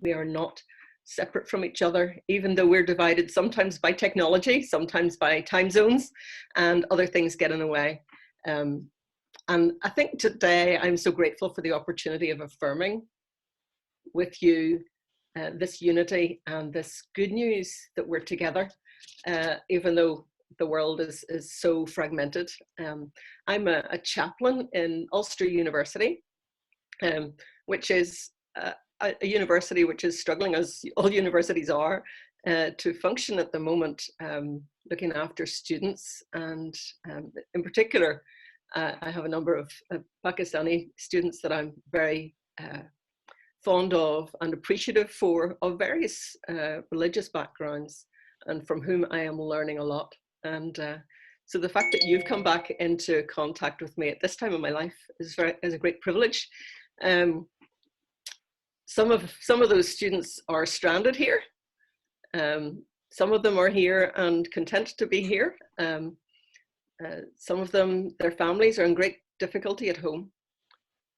We are not separate from each other, even though we're divided sometimes by technology, sometimes by time zones, and other things get in the way. And I think today I'm so grateful for the opportunity of affirming with you this unity and this good news that we're together, even though the world is so fragmented. I'm a chaplain in Ulster University, which is a university which is struggling, as all universities are, to function at the moment, looking after students. And in particular, I have a number of Pakistani students that I'm very fond of and appreciative for, of various religious backgrounds, and from whom I am learning a lot. And so the fact that you've come back into contact with me at this time of my life is a great privilege. Some of those students are stranded here. Some of them are here and content to be here. Some of them, their families are in great difficulty at home.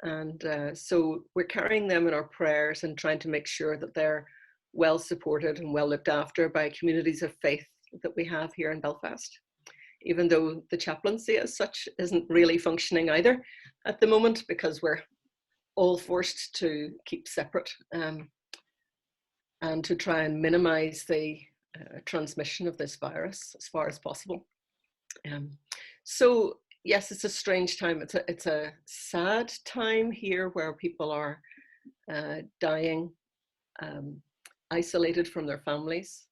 And so we're carrying them in our prayers and trying to make sure that they're well supported and well looked after by communities of faith that we have here in Belfast, even though the chaplaincy as such isn't really functioning either at the moment, because we're all forced to keep separate and to try and minimize the transmission of this virus as far as possible. So yes, it's a strange time. It's a sad time here where people are dying, isolated from their families,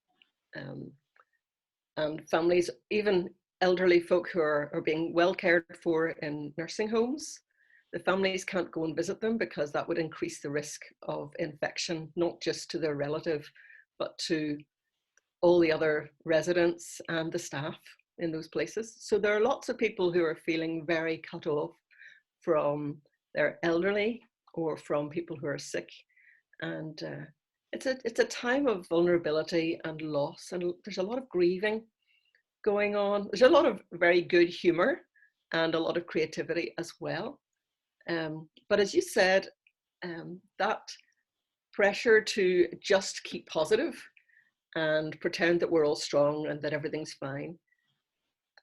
and families, even elderly folk who are being well cared for in nursing homes. The families can't go and visit them because that would increase the risk of infection, not just to their relative, but to all the other residents and the staff in those places. So there are lots of people who are feeling very cut off from their elderly or from people who are sick. And it's a time of vulnerability and loss, and there's a lot of grieving going on. There's a lot of very good humor and a lot of creativity as well. But as you said, that pressure to just keep positive and pretend that we're all strong and that everything's fine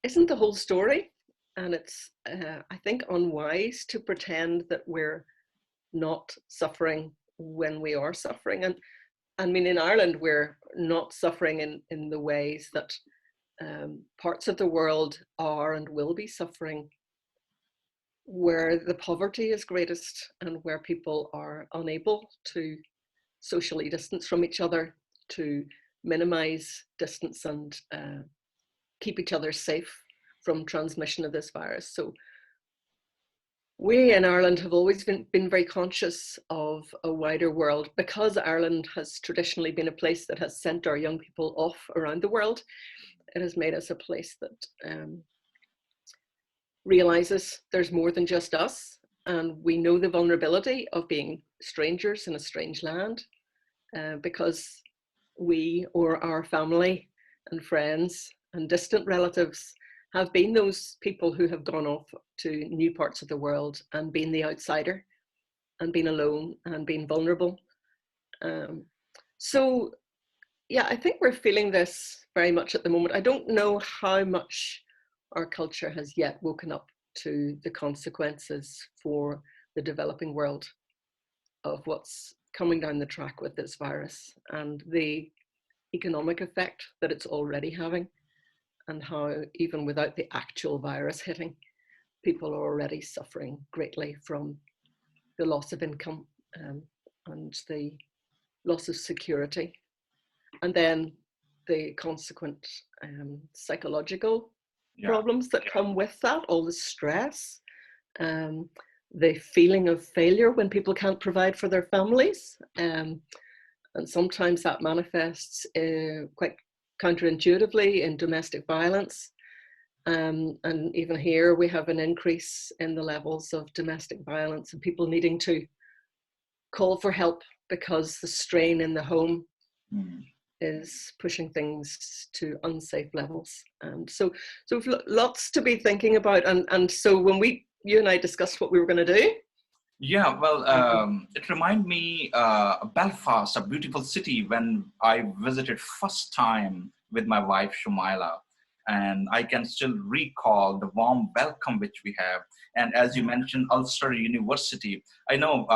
isn't the whole story. And it's, I think, unwise to pretend that we're not suffering when we are suffering. And I mean, in Ireland, we're not suffering in the ways that parts of the world are and will be suffering, where the poverty is greatest and where people are unable to socially distance from each other, to minimize distance and keep each other safe from transmission of this virus. So we in Ireland have always been very conscious of a wider world, because Ireland has traditionally been a place that has sent our young people off around the world. It has made us a place that realizes there's more than just us, and we know the vulnerability of being strangers in a strange land, because we or our family and friends and distant relatives have been those people who have gone off to new parts of the world and been the outsider and been alone and been vulnerable. So yeah, I think we're feeling this very much at the moment. I don't know how much our culture has yet woken up to the consequences for the developing world of what's coming down the track with this virus, and the economic effect that it's already having, and how even without the actual virus hitting, people are already suffering greatly from the loss of income and the loss of security, and then the consequent psychological problems that come with that, all the stress, the feeling of failure when people can't provide for their families. And sometimes that manifests quite counterintuitively in domestic violence. And even here we have an increase in the levels of domestic violence and people needing to call for help because the strain in the home is pushing things to unsafe levels. So we've lots to be thinking about. And so when you and I discussed what we were going to do, Yeah, well, it reminded me Belfast, a beautiful city, when I visited first time with my wife Shumaila, and I can still recall the warm welcome which we have. And as you mentioned, Ulster University. I know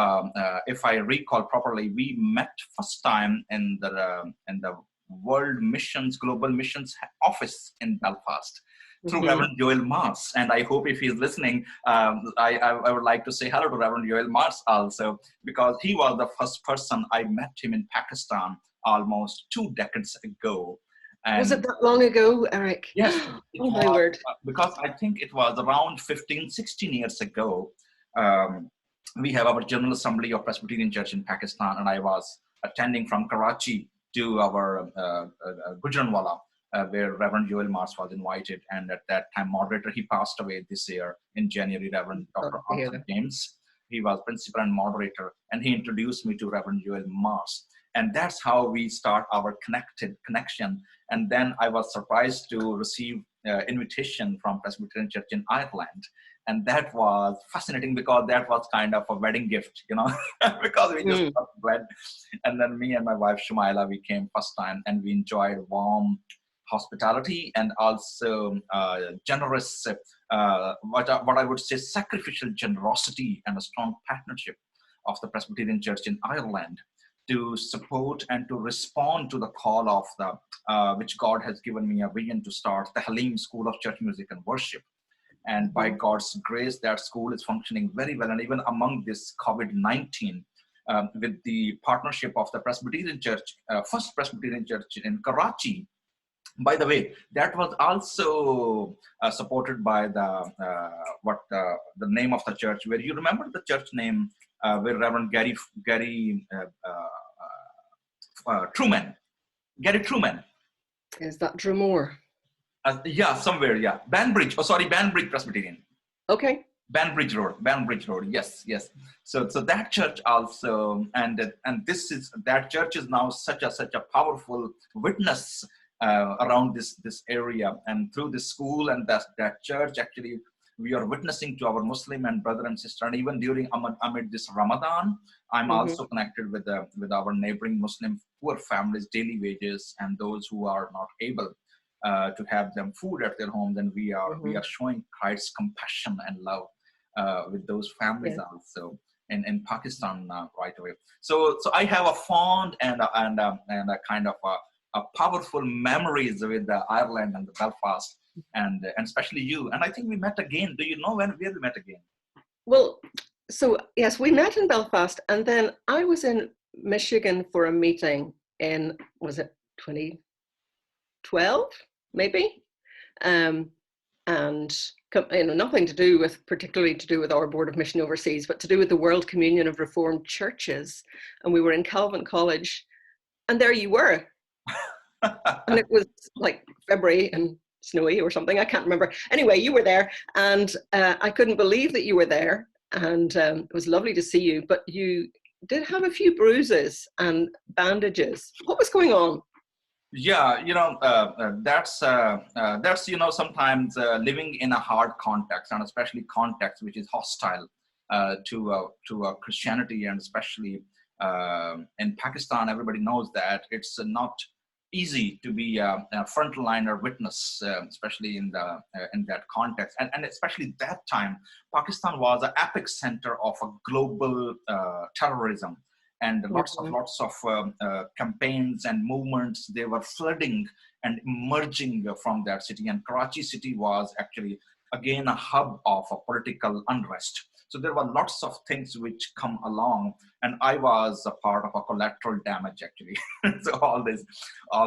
if I recall properly, we met first time in the World Missions Global Missions office in Belfast through Mm-hmm. Reverend Joel Mars. And I hope if he's listening, I would like to say hello to Reverend Joel Mars also, because he was the first person I met him in Pakistan almost 2 decades ago. Was it And that long ago, Eric? yes, it Oh my was, word. because I think it was around 15, 16 years ago. Um, we have our General Assembly of Presbyterian Church in Pakistan, and I was attending from Karachi to our Gujranwala, where Reverend Joel Mars was invited. And at that time, moderator, he passed away this year in January, Reverend Sorry Dr. to hear Arthur that. James. He was principal and moderator, and he introduced me to Reverend Joel Mars. And that's how we start our connection. And then I was surprised to receive invitation from Presbyterian Church in Ireland. And that was fascinating because that was kind of a wedding gift, because we just Mm. got wed. And then me and my wife Shumaila, we came first time, and we enjoyed warm hospitality and also generous, what I would say, sacrificial generosity and a strong partnership of the Presbyterian Church in Ireland to support and to respond to the call of which God has given me a vision to start the Halim School of Church Music and Worship. And by God's grace, that school is functioning very well. And even among this COVID-19, with the partnership of the Presbyterian Church, First Presbyterian Church in Karachi. By the way, that was also supported by the name of the church. Where you remember the church name, where Reverend Gary Truman, Gary Truman. Is that Drumore? Yeah, somewhere. Yeah, Banbridge. Oh, sorry, Banbridge Presbyterian. Okay. Banbridge Road. Yes. So that church also, and that church is now such a powerful witness around this area, and through this school and that church, actually, we are witnessing to our Muslim and brother and sister. And even during amid this Ramadan, I'm Mm-hmm. also connected with our neighboring Muslim poor families, daily wages, and those who are not able to have them food at their homes. And we are showing Christ's compassion and love with those families Yeah. also in Pakistan right away. So I have a fond and a kind of a powerful memories with Ireland and the Belfast, and especially you. And I think we met again. Do you know where we met again? Well, so yes, we met in Belfast, and then I was in Michigan for a meeting in, was it 2012, maybe? And nothing particularly to do with our Board of Mission Overseas, but to do with the World Communion of Reformed Churches. And we were in Calvin College, and there you were. And it was like February and snowy or something, I can't remember. Anyway, you were there, and I couldn't believe that you were there, and it was lovely to see you, but you did have a few bruises and bandages. What was going on? Yeah, that's sometimes living in a hard context, and especially context which is hostile to Christianity, and especially in Pakistan. Everybody knows that it's not easy to be a frontliner witness, especially in that context, and especially that time, Pakistan was an epic center of a global terrorism. And lots of campaigns and movements, they were flooding and emerging from that city. And Karachi city was actually, again, a hub of a political unrest. So there were lots of things which come along, and I was a part of a collateral damage, actually. So all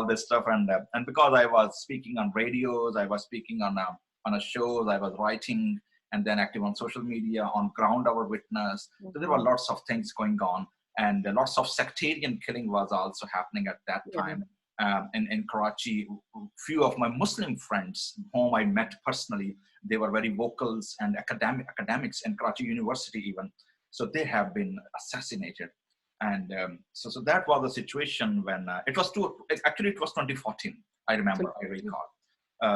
this stuff, and because I was speaking on radios, I was speaking on a shows, I was writing, and then active on social media, on Ground Our Witness. So there were lots of things going on. And lots of sectarian killing was also happening at that time in Karachi. Few of my Muslim friends whom I met personally, they were very vocal and academics in Karachi University even. So they have been assassinated. And so that was the situation when it was 2014. I remember, I recall.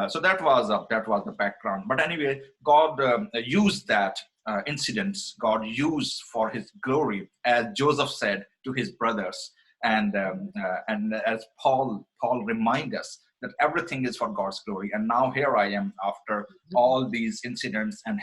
So that was the background. But anyway, God used that incidents God used for his glory, as Joseph said to his brothers. And as Paul reminds us that everything is for God's glory. And now here I am after all these incidents and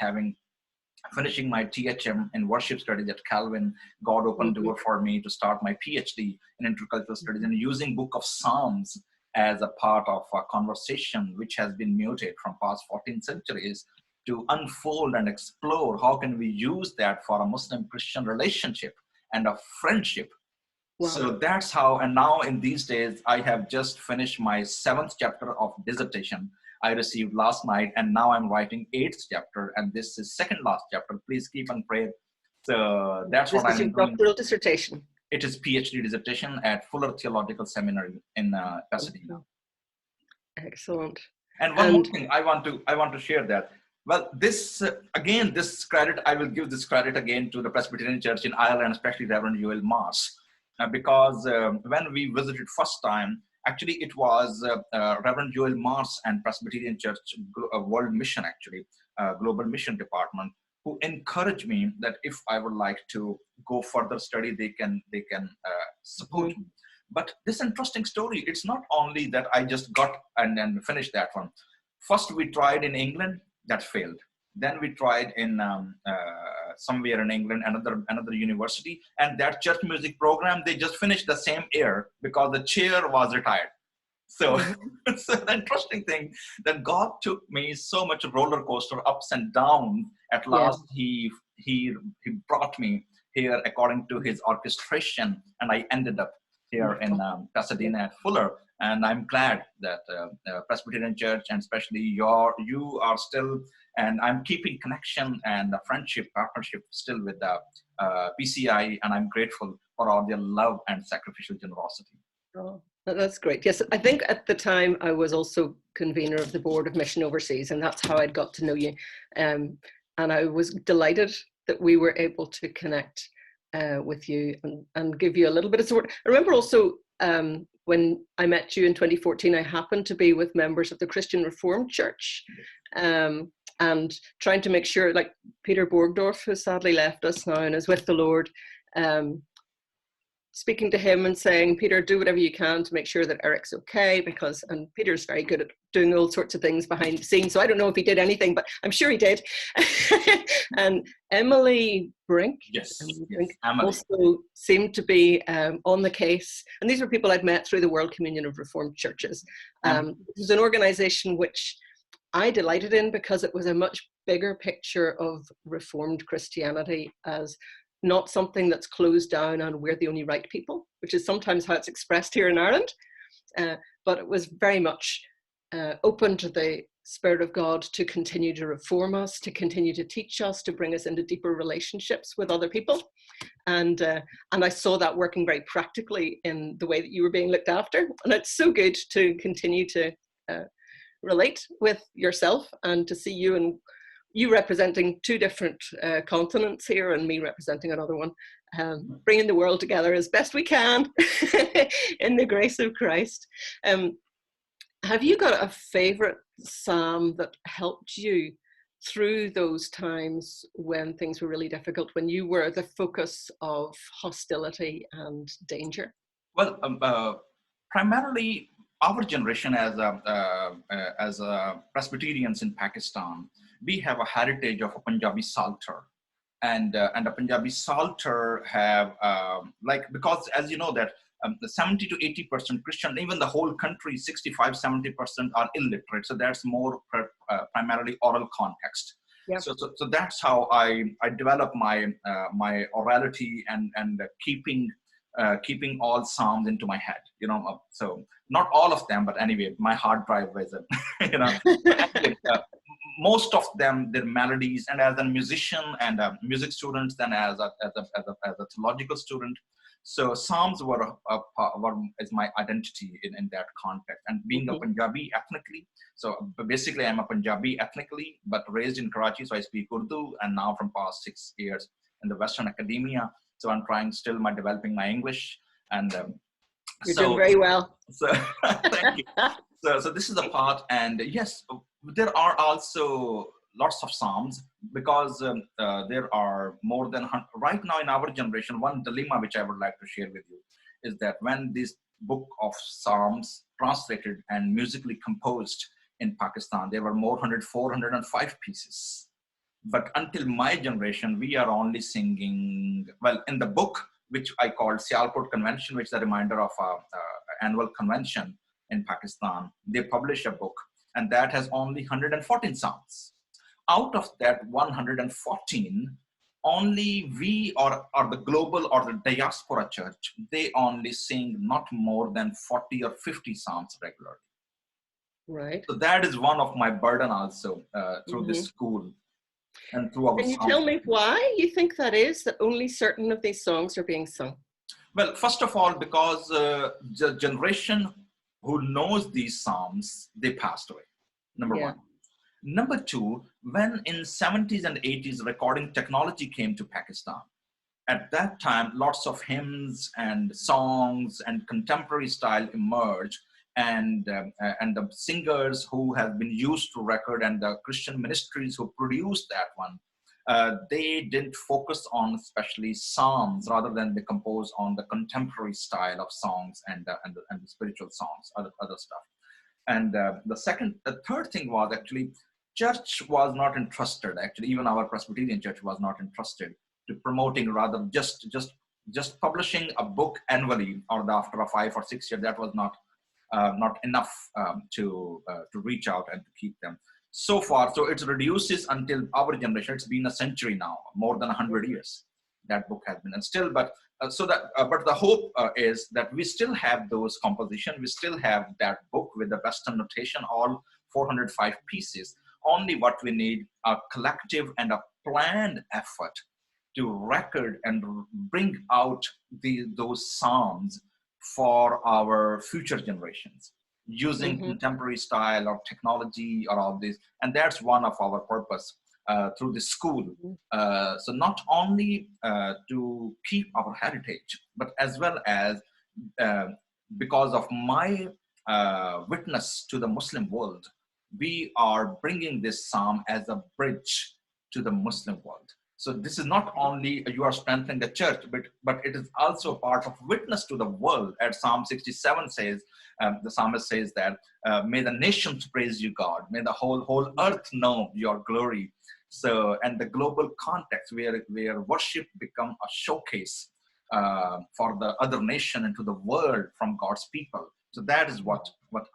finishing my THM in worship studies at Calvin. God opened the door for me to start my PhD in intercultural studies and using Book of Psalms as a part of a conversation which has been muted from past 14 centuries to unfold and explore how can we use that for a Muslim-Christian relationship and a friendship. Wow. So that's how, and now in these days, I have just finished my 7th chapter of dissertation I received last night, and now I'm writing 8th chapter, and this is second last chapter. Please keep on praying. So that's what I'm doing. This is your doctoral dissertation? It is PhD dissertation at Fuller Theological Seminary in Pasadena. Excellent. And one more thing I want to share that. Well, this again, this credit, I will give this credit again to the Presbyterian Church in Ireland, especially Reverend Joel Mars. Because when we visited first time, actually it was Reverend Joel Mars and Presbyterian Church World Mission, actually, Global Mission Department, who encouraged me that if I would like to go further study, they can support me. But this interesting story, it's not only that I just got and then finished that one. First we tried in England, that failed. Then we tried in somewhere in England, another university, and that church music program, they just finished the same year because the chair was retired. So it's an interesting thing that God took me so much roller coaster ups and downs. At last, he brought me here according to his orchestration, and I ended up here in Pasadena at Fuller. And I'm glad that Presbyterian Church, and especially you are still, and I'm keeping connection and a friendship, partnership still with the PCI, and I'm grateful for all their love and sacrificial generosity. Oh, that's great. Yes, I think at the time I was also convener of the Board of Mission Overseas, and that's how I'd got to know you. And I was delighted that we were able to connect with you and give you a little bit of support. I remember also when I met you in 2014, I happened to be with members of the Christian Reformed Church and trying to make sure, like Peter Borgdorf, who sadly left us now and is with the Lord, speaking to him and saying, Peter, do whatever you can to make sure that Eric's okay, and Peter's very good at doing all sorts of things behind the scenes. So I don't know if he did anything, but I'm sure he did. And Emily Brink, also seemed to be on the case. And these were people I'd met through the World Communion of Reformed Churches. It was an organization which I delighted in because it was a much bigger picture of Reformed Christianity as not something that's closed down and we're the only right people, which is sometimes how it's expressed here in Ireland. But it was very much open to the Spirit of God to continue to reform us, to continue to teach us, to bring us into deeper relationships with other people. And I saw that working very practically in the way that you were being looked after. And it's so good to continue to relate with yourself and to see you and you representing two different continents here and me representing another one, bringing the world together as best we can in the grace of Christ. Have you got a favorite psalm that helped you through those times when things were really difficult, when you were the focus of hostility and danger? Well, primarily our generation as Presbyterians in Pakistan, we have a heritage of a Punjabi Psalter, and a Punjabi Psalter have because as you know that the 70 to 80% Christian, even the whole country, 65-70% are illiterate. So that's more primarily oral context. Yeah. So that's how I develop my orality and keeping all psalms into my head. So not all of them, but anyway, my hard drive is most of them, their melodies, and as a musician and a music student, then as a theological student. So psalms is my identity in that context. And being a Punjabi ethnically, so basically I'm a Punjabi ethnically, but raised in Karachi, so I speak Urdu, and now from past 6 years in the Western academia. So I'm developing my English, and you're doing very well. So thank you. So this is the part, and yes, there are also lots of psalms because there are more than right now in our generation. One dilemma which I would like to share with you is that when this book of psalms translated and musically composed in Pakistan, there were more 405 pieces. But until my generation, we are only singing, well, in the book, which I called Sialkot Convention, which is a reminder of our annual convention in Pakistan. They publish a book, and that has only 114 songs. Out of that 114, only we or the global or the diaspora church, they only sing not more than 40 or 50 psalms regularly. Right. So that is one of my burden also through this school and through our Can you psalm. tell me why you think that is, that only certain of these songs are being sung? Well, first of all, because the generation who knows these psalms, they passed away, number one. Number two, when in 70s and 80s recording technology came to Pakistan, at that time, lots of hymns and songs and contemporary style emerged, and the singers who have been used to record and the Christian ministries who produced that one, they didn't focus on especially psalms, rather than they compose on the contemporary style of songs and the spiritual songs, other stuff. And the third thing was actually church was not entrusted. Actually, even our Presbyterian church was not entrusted to promoting, rather just publishing a book annually or after a 5 or 6 year. That was not enough to reach out and to keep them. So far, so it reduces until our generation. It's been a century now, more than 100 years. That book has been, and still, but but the hope is that we still have those compositions. We still have that book with the Western notation, all 405 pieces. Only what we need a collective and a planned effort to record and bring out those psalms for our future generations, using contemporary style or technology or all this. And that's one of our purpose through the school. So not only to keep our heritage, but as well as because of my witness to the Muslim world, we are bringing this psalm as a bridge to the Muslim world. So this is not only you are strengthening the church, but it is also a part of witness to the world. As Psalm 67 says, the psalmist says that, may the nations praise you, God. May the whole earth know your glory. So, and the global context where worship become a showcase for the other nation and to the world from God's people. So that is what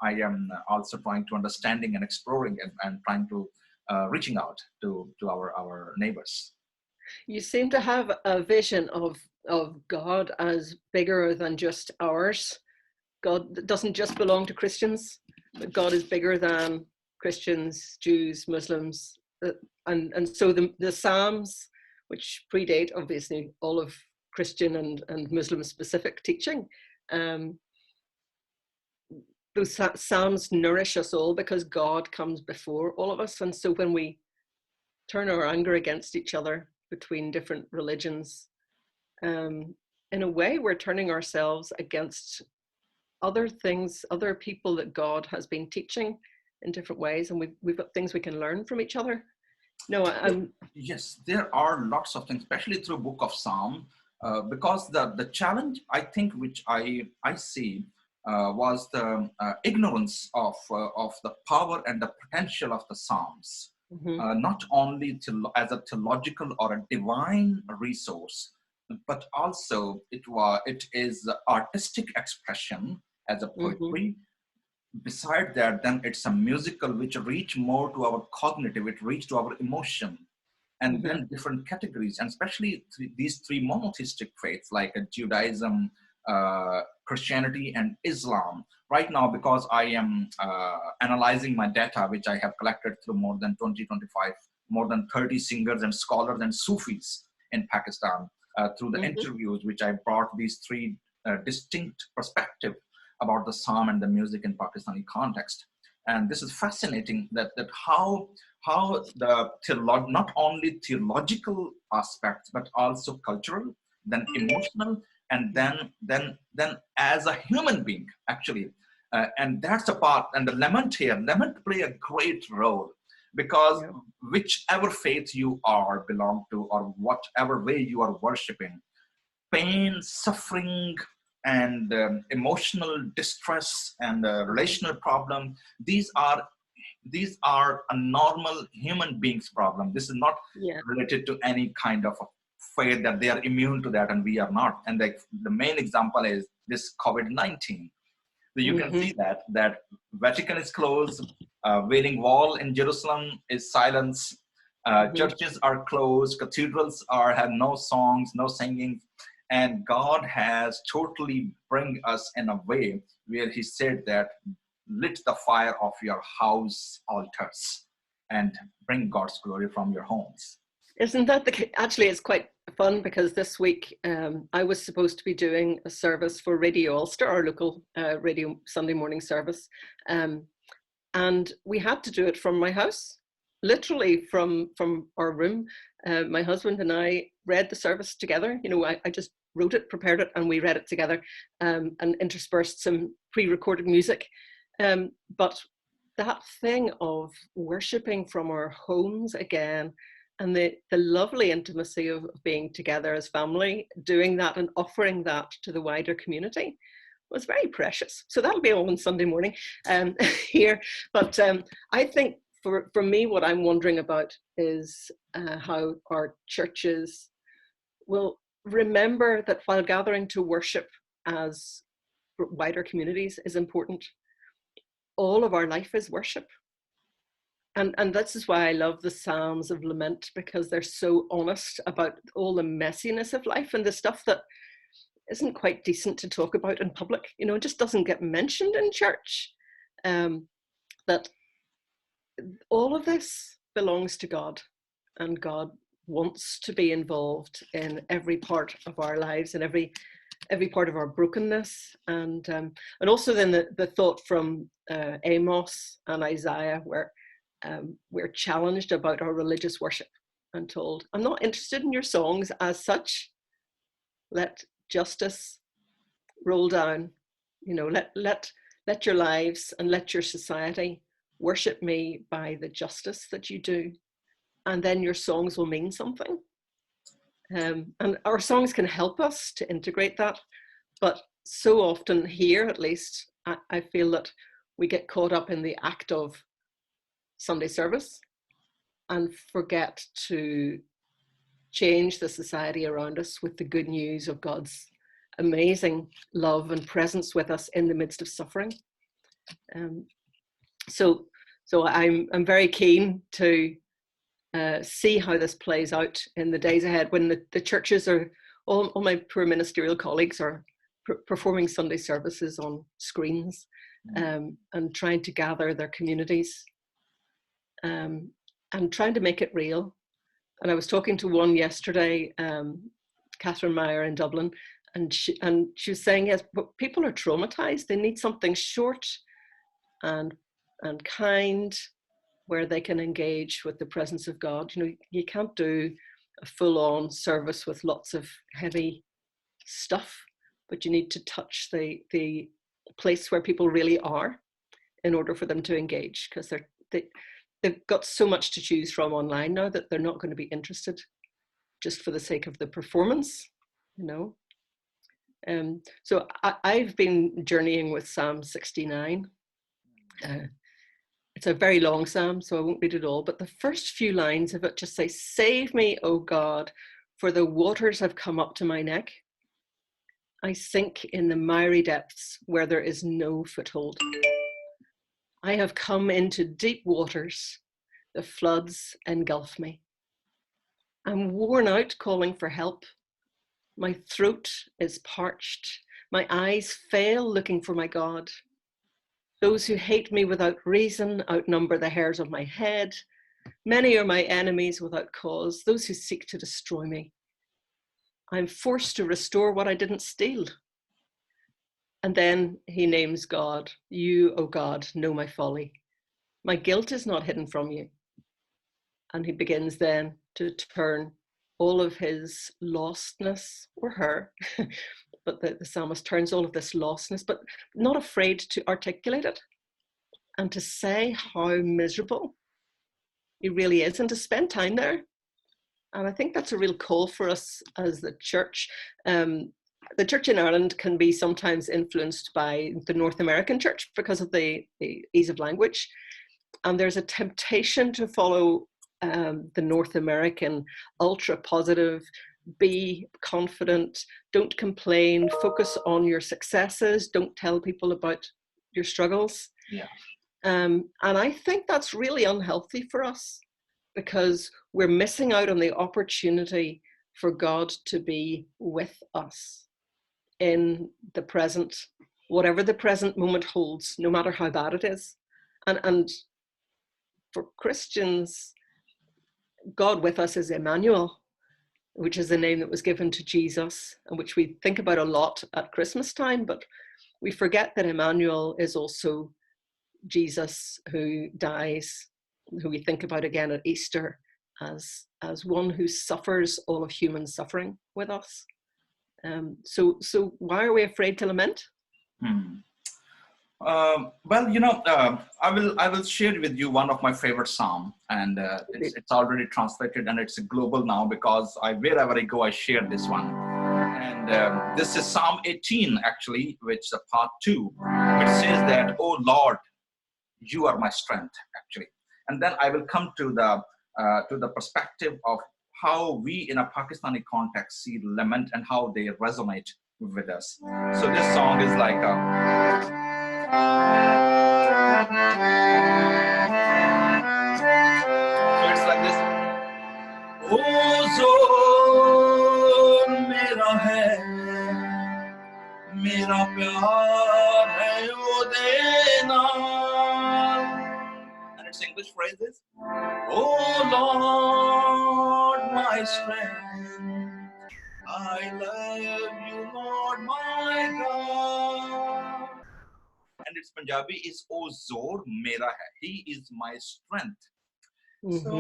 I am also trying to understanding and exploring and trying to reaching out to our neighbors. You seem to have a vision of God as bigger than just ours. God doesn't just belong to Christians, but God is bigger than Christians, Jews, Muslims. And so the Psalms, which predate obviously all of Christian and Muslim specific teaching, those Psalms nourish us all because God comes before all of us. And so when we turn our anger against each other between different religions, in a way we're turning ourselves against other things, other people that God has been teaching in different ways, and we've got things we can learn from each other. No, yes, there are lots of things, especially through Book of Psalm, because the challenge I think which I see was the ignorance of the power and the potential of the Psalms. Not only as a theological or a divine resource, but also it is artistic expression as a poetry. Beside that, then it's a musical which reach more to our cognitive, it reach to our emotion, and then different categories, and especially these three monotheistic faiths like Judaism, Christianity, and Islam. Right now, because I am analyzing my data, which I have collected through more than 25, more than 30 singers and scholars and Sufis in Pakistan, through the interviews, which I brought these three distinct perspectives about the psalm and the music in Pakistani context. And this is fascinating that how the not only theological aspects, but also cultural, then emotional, and then as a human being, actually. And that's a part, and the Lament play a great role, because Yeah. whichever faith you are belong to, or whatever way you are worshiping, pain, suffering, and emotional distress and relational problem, these are a normal human beings problem. This is not Yeah. related to any kind of a faith that they are immune to that and we are not. And the main example is this COVID-19. So you can Mm-hmm. see that Vatican is closed, Wailing Wall in Jerusalem is silence, Mm-hmm. churches are closed, cathedrals have no songs, no singing, and God has totally bring us in a way where He said that lit the fire of your house altars and bring God's glory from your homes. Isn't that actually, it's quite fun because this week I was supposed to be doing a service for Radio Ulster, our local radio Sunday morning service. And we had to do it from my house, literally from our room. My husband and I read the service together. You know, I just wrote it, prepared it, and we read it together, and interspersed some pre-recorded music. But that thing of worshipping from our homes again, and the lovely intimacy of being together as family, doing that and offering that to the wider community was very precious. So that'll be on Sunday morning here. But I think for me, what I'm wondering about is how our churches will remember that while gathering to worship as wider communities is important, all of our life is worship. And this is why I love the Psalms of Lament, because they're so honest about all the messiness of life and the stuff that isn't quite decent to talk about in public. You know, it just doesn't get mentioned in church. That all of this belongs to God, and God wants to be involved in every part of our lives and every part of our brokenness. And also then the thought from Amos and Isaiah, where we're challenged about our religious worship and told, I'm not interested in your songs as such. Let justice roll down. You know, let your lives and let your society worship me by the justice that you do, and then your songs will mean something. And our songs can help us to integrate that, but so often here, at least, I feel that we get caught up in the act of Sunday service and forget to change the society around us with the good news of God's amazing love and presence with us in the midst of suffering. So I'm very keen to see how this plays out in the days ahead, when the churches are, all my poor ministerial colleagues are performing Sunday services on screens, and trying to gather their communities, and trying to make it real. And I was talking to one yesterday, Catherine Meyer in Dublin, and she was saying, yes, but people are traumatized. They need something short and kind, where they can engage with the presence of God. You know, you can't do a full-on service with lots of heavy stuff, but you need to touch the place where people really are in order for them to engage, because they've got so much to choose from online now that they're not going to be interested just for the sake of the performance, you know. So I've been journeying with Psalm 69. It's a very long psalm, so I won't read it all, but the first few lines of it just say, "Save me, O God, for the waters have come up to my neck. I sink in the miry depths where there is no foothold. I have come into deep waters, the floods engulf me. I'm worn out calling for help. My throat is parched. My eyes fail looking for my God. Those who hate me without reason outnumber the hairs of my head. Many are my enemies without cause, those who seek to destroy me. I'm forced to restore what I didn't steal." And then he names God. "You, O God, know my folly. My guilt is not hidden from you." And he begins then to turn all of his lostness, or her, but the psalmist turns all of this lostness, but not afraid to articulate it and to say how miserable He really is, and to spend time there. And I think that's a real call for us as the church. The church in Ireland can be sometimes influenced by the North American church because of the ease of language. And there's a temptation to follow the North American ultra positive, be confident, don't complain, focus on your successes, don't tell people about your struggles. Yeah. And I think that's really unhealthy for us, because we're missing out on the opportunity for God to be with us in the present, whatever the present moment holds, no matter how bad it is. And for Christians, God with us is Emmanuel, which is the name that was given to Jesus, and which we think about a lot at Christmas time, but we forget that Emmanuel is also Jesus who dies, who we think about again at Easter as one who suffers all of human suffering with us. So why are we afraid to lament? Well, I will share with you one of my favorite psalm, and it's already translated, and it's global now because wherever I go, I share this one. And this is Psalm 18, actually, which is part 2, which says that, "Oh Lord, you are my strength," actually. And then I will come to the perspective of how we in a Pakistani context see lament and how they resonate with us. So this song is like so it's like this. "Oh zor mera hai, mera pyar hai o dena." And its English phrase is, "Oh Lord, my strength, I love you, Lord, my God." And its Punjabi is, "Oh Zor Mera Hai." He is my strength. Mm-hmm. So,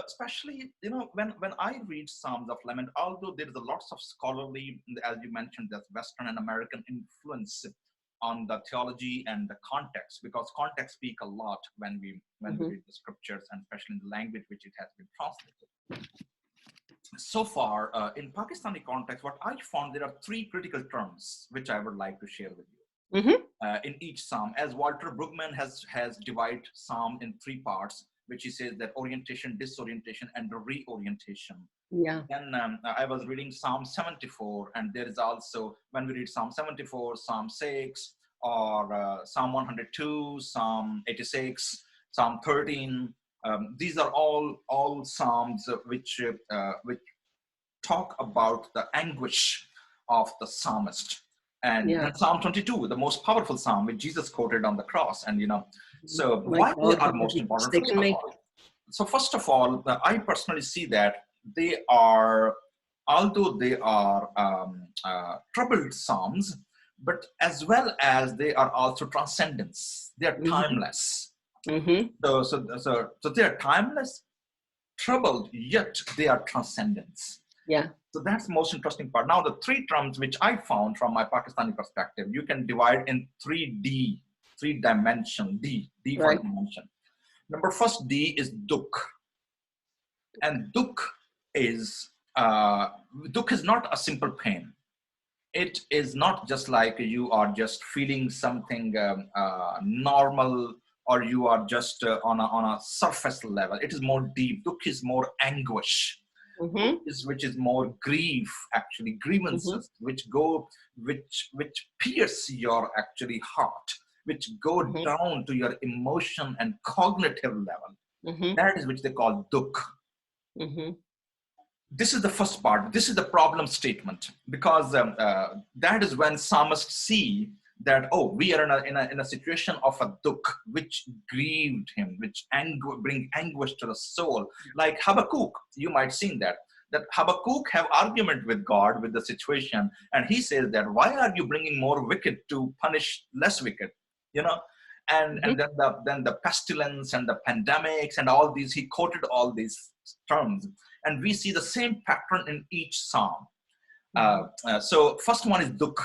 especially, when I read Psalms of Lament, although there is a lots of scholarly, as you mentioned, there's Western and American influence on the theology and the context, because context speak a lot when we read the scriptures, and especially in the language which it has been translated. So far, in Pakistani context, what I found, there are 3 critical terms which I would like to share with you. In each psalm, as Walter Brueggemann has divided psalm in 3 parts, which he says that orientation, disorientation, and reorientation. Yeah. Then I was reading Psalm 74, and there is also, when we read Psalm 74, Psalm 6, or Psalm 102, Psalm 86, Psalm 13. These are all psalms which talk about the anguish of the psalmist. And then Psalm 22, the most powerful psalm, which Jesus quoted on the cross. And so why they are most important? First of all, I personally see that they are, although they are troubled psalms, but as well as they are also transcendence. They are timeless. So they are timeless, troubled, yet they are transcendence. Yeah. So that's the most interesting part. Now, the 3 terms which I found from my Pakistani perspective, you can divide in 3D, 3 dimension, D for dimension. Number first, D is dukh. And dukh is not a simple pain. It is not just like you are just feeling something normal, or you are just on a surface level. It is more deep. Dukh is more anguish. Which is more grief, actually grievances, which pierce your actually heart, which go down to your emotion and cognitive level. That is which they call dukh. This is the first part. This is the problem statement, because that is when psalmists see that, oh, we are in a situation of a dukh which grieved him, which bring anguish to the soul. Like Habakkuk, you might seen that Habakkuk have argument with God with the situation, and he says that, why are you bringing more wicked to punish less wicked? And then the pestilence and the pandemics and all these, he quoted all these terms, and we see the same pattern in each psalm. So first one is dukh.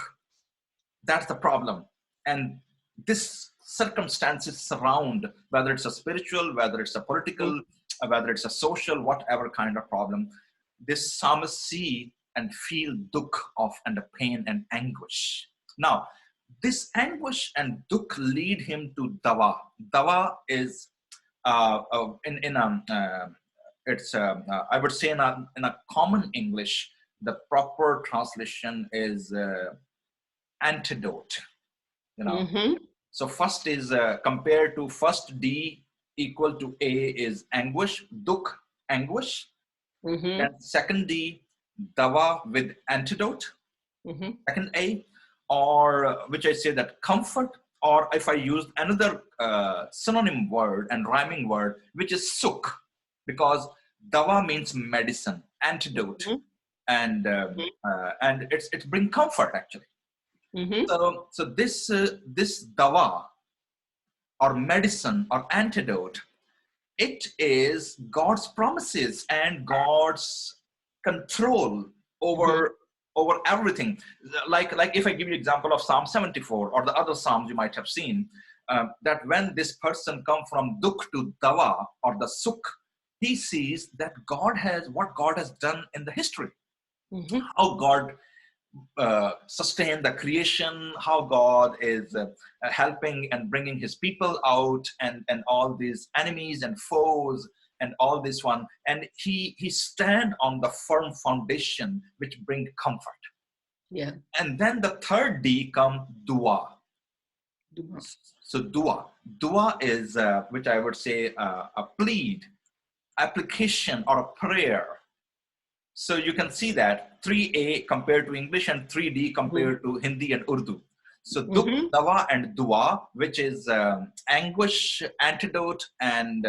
That's the problem. And this circumstances surround, whether it's a spiritual, whether it's a political, whether it's a social, whatever kind of problem, this psalmist see and feel dukh of and the pain and anguish. Now, this anguish and dukh lead him to dawa. Dawa is in it's I would say in a common English, the proper translation is antidote. You know, Mm-hmm. so first is compared to first D equal to A is anguish, dukh, anguish. Mm-hmm. And second D, dawa with antidote. Mm-hmm. Second A, or which I say that comfort, or if I use another synonym word and rhyming word, which is sukh, because dawa means medicine, antidote, Mm-hmm. and it's bring comfort actually. Mm-hmm. So this dawa or medicine or antidote, it is God's promises and God's control Mm-hmm. over everything. Like if I give you example of Psalm 74 or the other Psalms you might have seen, that when this person come from dukh to dawa or the sukh, he sees that what God has done in the history, Mm-hmm. how God sustain the creation, how God is helping and bringing his people out, and all these enemies and foes and all this one. And he stand on the firm foundation which bring comfort. Yeah. And then the third D come dua. Dua. So dua is which I would say a plead, application, or a prayer. So you can see that 3A compared to English and 3D Mm-hmm. compared to Hindi and Urdu. So dukh, Mm-hmm. dawa, and dua, which is anguish, antidote, and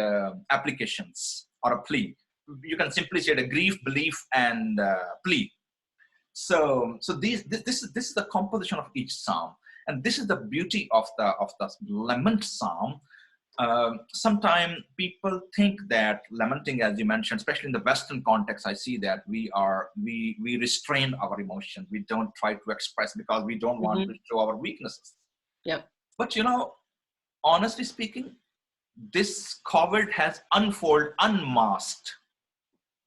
applications or a plea. You can simply say the grief, belief, and plea. So this is the composition of each psalm, and this is the beauty of the lament psalm. Sometimes people think that lamenting, as you mentioned, especially in the Western context, I see that we restrain our emotions. We don't try to express because we don't want Mm-hmm. to show our weaknesses. Yeah. But honestly speaking, this COVID has unmasked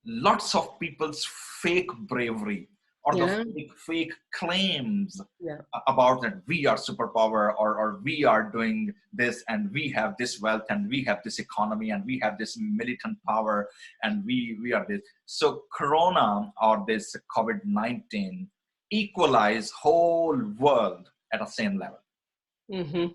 lots of people's fake bravery or the Yeah. fake claims Yeah. about that we are superpower, or we are doing this and we have this wealth and we have this economy and we have this militant power and we are this. So corona or this COVID-19 equalize whole world at a same level. Mm-hmm.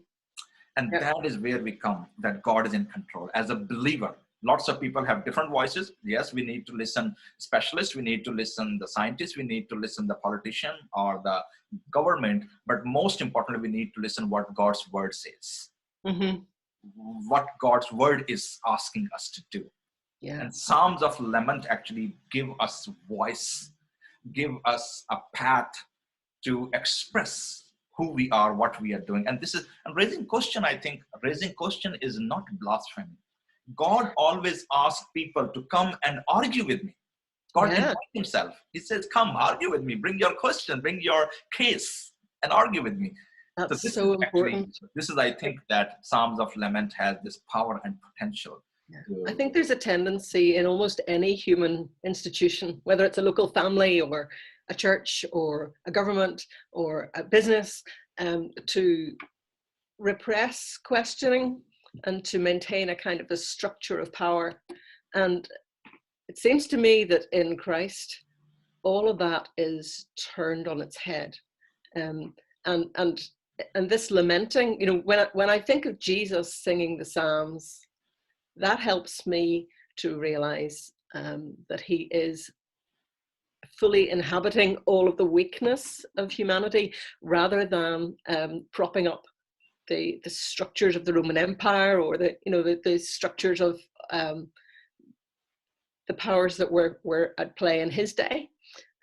And Yeah. that is where we come, that God is in control. As a believer, lots of people have different voices. Yes, we need to listen specialists, we need to listen the scientists, we need to listen the politician or the government, but most importantly, we need to listen what God's word says, Mm-hmm. what God's word is asking us to do. Yeah. And Psalms of Lament actually give us voice, give us a path to express who we are, what we are doing. And this is, and raising question, I think raising question is not blasphemy. God always asks people to come and argue with me. God Yeah. invites himself. He says, come argue with me, bring your question, bring your case and argue with me. So That's so important. this is, I think that Psalms of Lament has this power and potential. Yeah. I To, think there's a tendency in almost any human institution, whether it's a local family or a church or a government or a business, to repress questioning and to maintain a kind of a structure of power. And it seems to me that in Christ, all of that is turned on its head. Um, and and and this lamenting, when I think of Jesus singing the Psalms, that helps me to realize that he is fully inhabiting all of the weakness of humanity, rather than propping up the structures of the Roman Empire, or the structures of the powers that were at play in his day.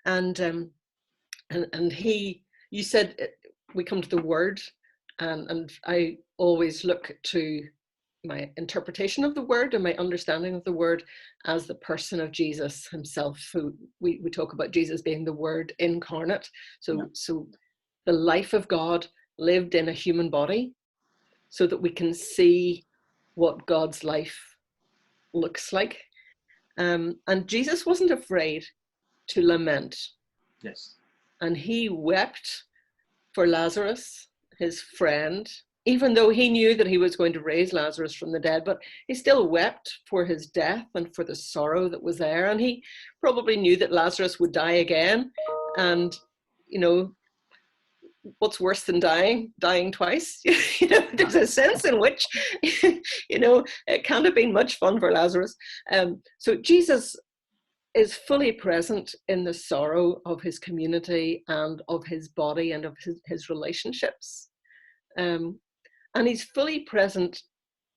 And he, you said, we come to the word, and I always look to my interpretation of the word and my understanding of the word as the person of Jesus himself, who we talk about Jesus being the word incarnate. yeah. So the life of God lived in a human body, so that we can see what God's life looks like. And Jesus wasn't afraid to lament. Yes. And he wept for Lazarus, his friend, even though he knew that he was going to raise Lazarus from the dead, but he still wept for his death and for the sorrow that was there. And he probably knew that Lazarus would die again. And, what's worse than dying twice? There's a sense in which, it can't have been much fun for Lazarus. So Jesus is fully present in the sorrow of his community and of his body and of his relationships. And he's fully present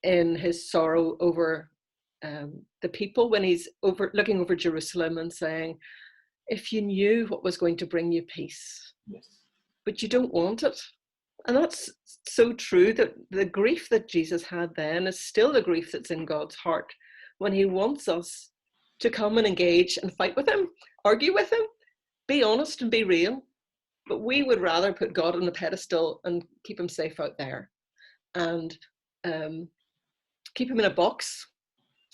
in his sorrow over the people when he's looking over Jerusalem and saying, if you knew what was going to bring you peace, Yes. but you don't want it. And that's so true, that the grief that Jesus had then is still the grief that's in God's heart when he wants us to come and engage and fight with him, argue with him, be honest and be real. But we would rather put God on a pedestal and keep him safe out there and keep him in a box,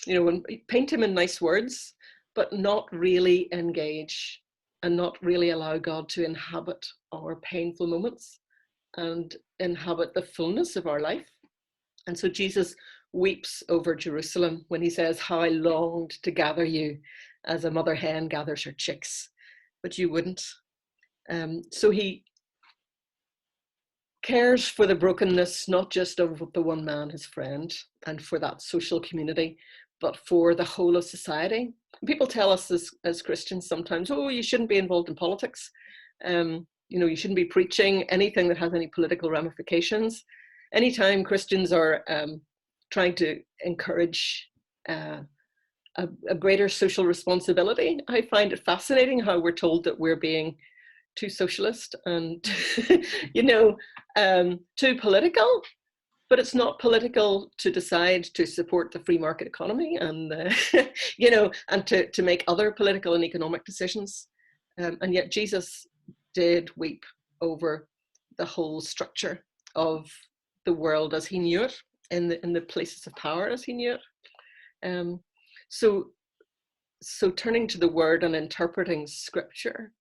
and paint him in nice words, but not really engage and not really allow God to inhabit our painful moments and inhabit the fullness of our life. And so Jesus weeps over Jerusalem when he says, how I longed to gather you as a mother hen gathers her chicks, but you wouldn't. So he cares for the brokenness, not just of the one man, his friend, and for that social community, but for the whole of society. People tell us as Christians sometimes, oh, you shouldn't be involved in politics. You shouldn't be preaching anything that has any political ramifications. Anytime Christians are trying to encourage a greater social responsibility, I find it fascinating how we're told that we're being too socialist and, too political. But it's not political to decide to support the free market economy and, and to make other political and economic decisions. And yet Jesus did weep over the whole structure of the world as he knew it, in the places of power as he knew it. So turning to the word and interpreting scripture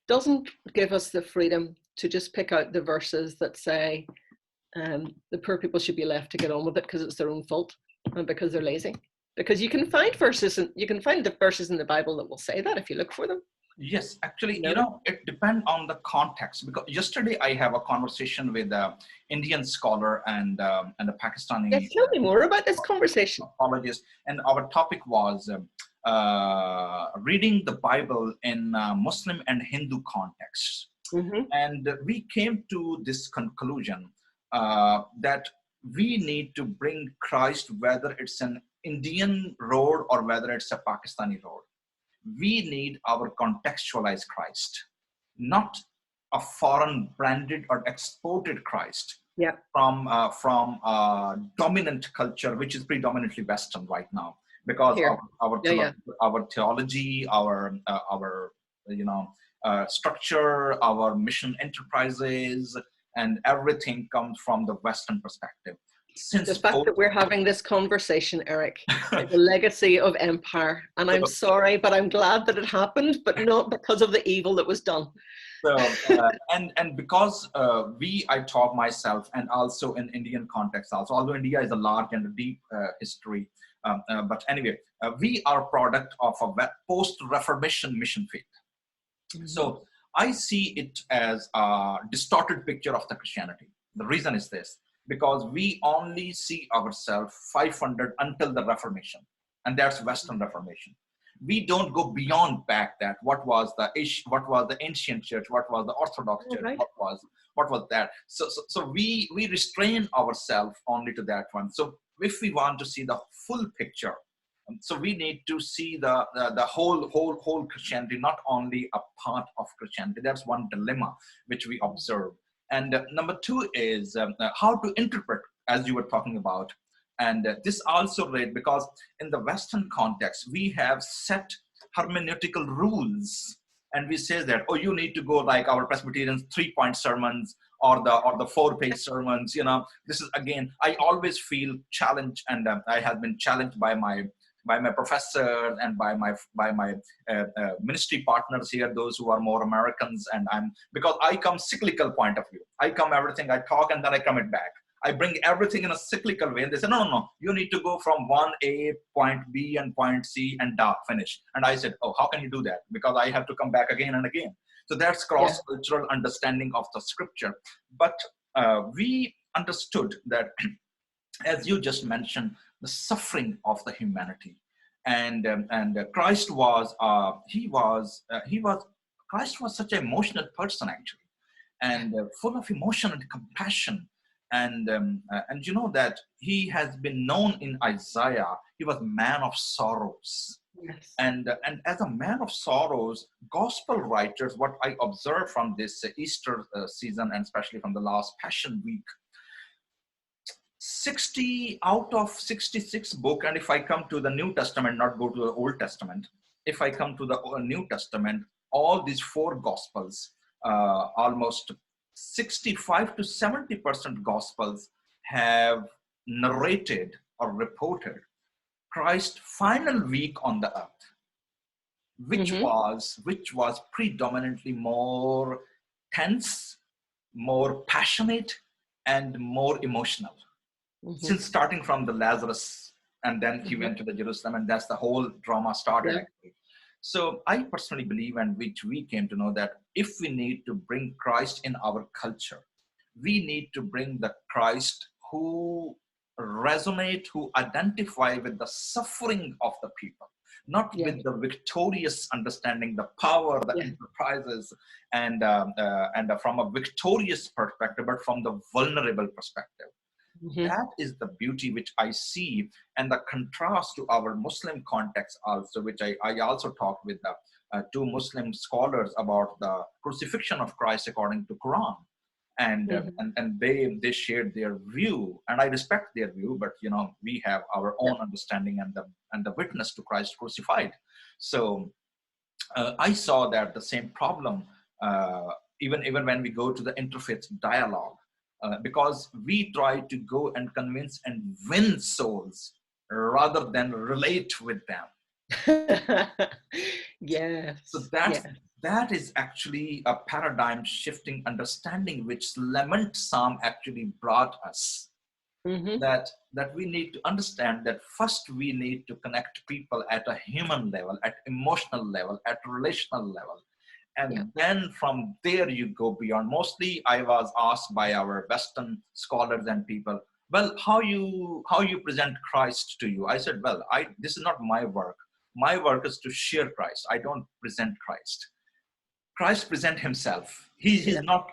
doesn't give us the freedom to just pick out the verses that say, the poor people should be left to get on with it because it's their own fault and because they're lazy. Because you can find the verses in the Bible that will say that if you look for them. Yes, actually, it depends on the context. Because yesterday I have a conversation with an Indian scholar and a Pakistani. Yes, tell me more about this conversation. Apologist, and our topic was reading the Bible in Muslim and Hindu contexts. Mm-hmm. And we came to this conclusion that we need to bring Christ, whether it's an Indian road or whether it's a Pakistani road. We need our contextualized Christ, not a foreign branded or exported Christ from dominant culture, which is predominantly Western right now, because our theology, our structure, our mission enterprises, and everything comes from the Western perspective. Since the fact that we're having this conversation, Eric, is a legacy of empire. And I'm sorry, but I'm glad that it happened, but not because of the evil that was done. So, and because I taught myself, and also in Indian context also, although India is a large and a deep history, but anyway, we are product of a post-Reformation mission field. Mm-hmm. So I see it as a distorted picture of the Christianity. The reason is this, because we only see ourselves 500 until the Reformation, and that's Western Reformation. We don't go beyond back that. What was the ancient church? What was the Orthodox church? Right. What was that? So we restrain ourselves only to that one. So if we want to see the full picture, so we need to see the whole Christianity, not only a part of Christianity. That's one dilemma which we observe. And number two is how to interpret, as you were talking about. And this also read, because in the Western context, we have set hermeneutical rules. And we say that, you need to go like our Presbyterians 3-point sermons or the 4-page sermons. This is, again, I always feel challenged, and I have been challenged by my by my professors and by my ministry partners here, those who are more Americans. And because I come cyclical point of view. I come everything, I talk, and then I come it back. I bring everything in a cyclical way. And they say, no, you need to go from 1A, point B, and point C, and finish. And I said, oh, how can you do that? Because I have to come back again and again. So that's cross-cultural understanding of the scripture. But we understood that, as you just mentioned, the suffering of the humanity. And Christ was Christ was such an emotional person, actually, and full of emotion and compassion. And you know that he has been known in Isaiah. He was man of sorrows. Yes. And as a man of sorrows, gospel writers, what I observed from this Easter season, and especially from the last Passion Week, 60 out of 66 book, and if I come to the New Testament, not go to the Old Testament, if I come to the New Testament, all these four gospels, almost 65 to 70% gospels have narrated or reported Christ's final week on the earth, which was predominantly more tense, more passionate, and more emotional. Since starting from the Lazarus, and then he went to the Jerusalem, and that's the whole drama started. Actually. So I personally believe, and which we came to know, that if we need to bring Christ in our culture, we need to bring the Christ who resonate, who identify with the suffering of the people, not with the victorious understanding, the power, the enterprises, and from a victorious perspective, but from the vulnerable perspective. That is the beauty which I see, and the contrast to our Muslim context also, which I also talked with the two Muslim scholars about the crucifixion of Christ according to Quran. And they shared their view, and I respect their view, but you know, we have our own understanding and the witness to Christ crucified. So I saw that the same problem, even when we go to the interfaith dialogue. Because we try to go and convince and win souls rather than relate with them. Yes. So that is actually a paradigm shifting understanding which Lament Psalm actually brought us. That we need to understand that first we need to connect people at a human level, at emotional level, at relational level. And then from there you go beyond. Mostly I was asked by our Western scholars and people, well, how you present Christ to you? I said, well, this is not my work. My work is to share Christ. I don't present Christ. Christ present himself. He's not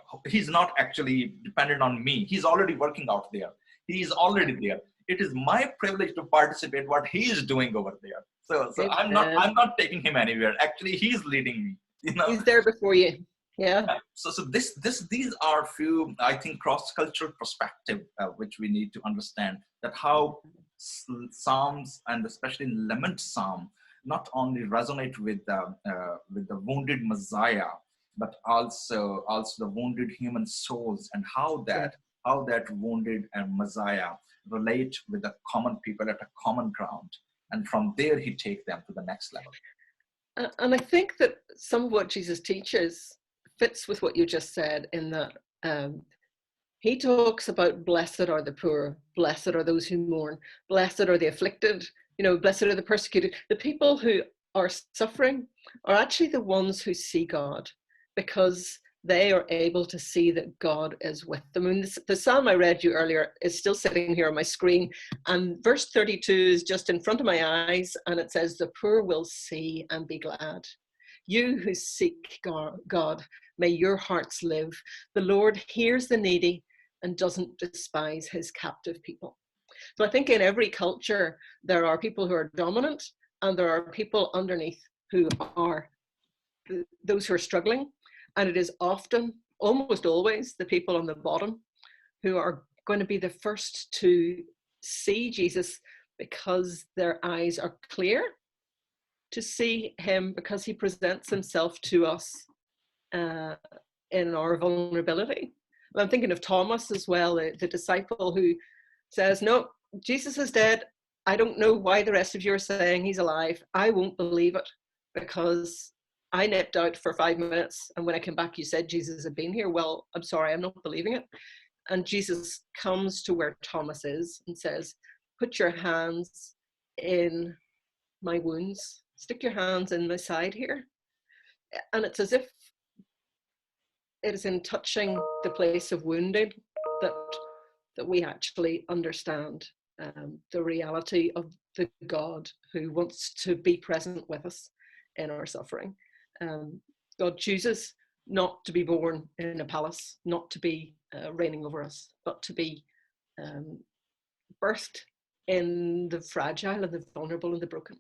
actually dependent on me. He's already working out there. He's already there. It is my privilege to participate what he is doing over there. So I'm not taking him anywhere. Actually, he's leading me. You know? He's there before you. Yeah. So these are few, I think, cross-cultural perspective which we need to understand, that how Psalms, and especially Lament Psalm, not only resonate with the wounded Messiah, but also the wounded human souls, and how that wounded Messiah relate with the common people at a common ground, and from there he take them to the next level. And I think that some of what Jesus teaches fits with what you just said, in that he talks about blessed are the poor, blessed are those who mourn, blessed are the afflicted, blessed are the persecuted. The people who are suffering are actually the ones who see God, because they are able to see that God is with them. And the psalm I read you earlier is still sitting here on my screen, and verse 32 is just in front of my eyes, and it says, the poor will see and be glad. You who seek God, may your hearts live. The Lord hears the needy and doesn't despise his captive people. So I think in every culture, there are people who are dominant, and there are people underneath who are those who are struggling. And it is often, almost always, the people on the bottom who are going to be the first to see Jesus, because their eyes are clear to see him, because he presents himself to us in our vulnerability. And I'm thinking of Thomas as well, the disciple who says, no, Jesus is dead. I don't know why the rest of you are saying he's alive. I won't believe it, because I nipped out for 5 minutes, and when I came back, you said Jesus had been here. Well, I'm sorry, I'm not believing it. And Jesus comes to where Thomas is and says, put your hands in my wounds, stick your hands in my side here. And it's as if it is in touching the place of wounding that we actually understand the reality of the God who wants to be present with us in our suffering. God chooses not to be born in a palace, not to be reigning over us, but to be birthed in the fragile and the vulnerable and the broken.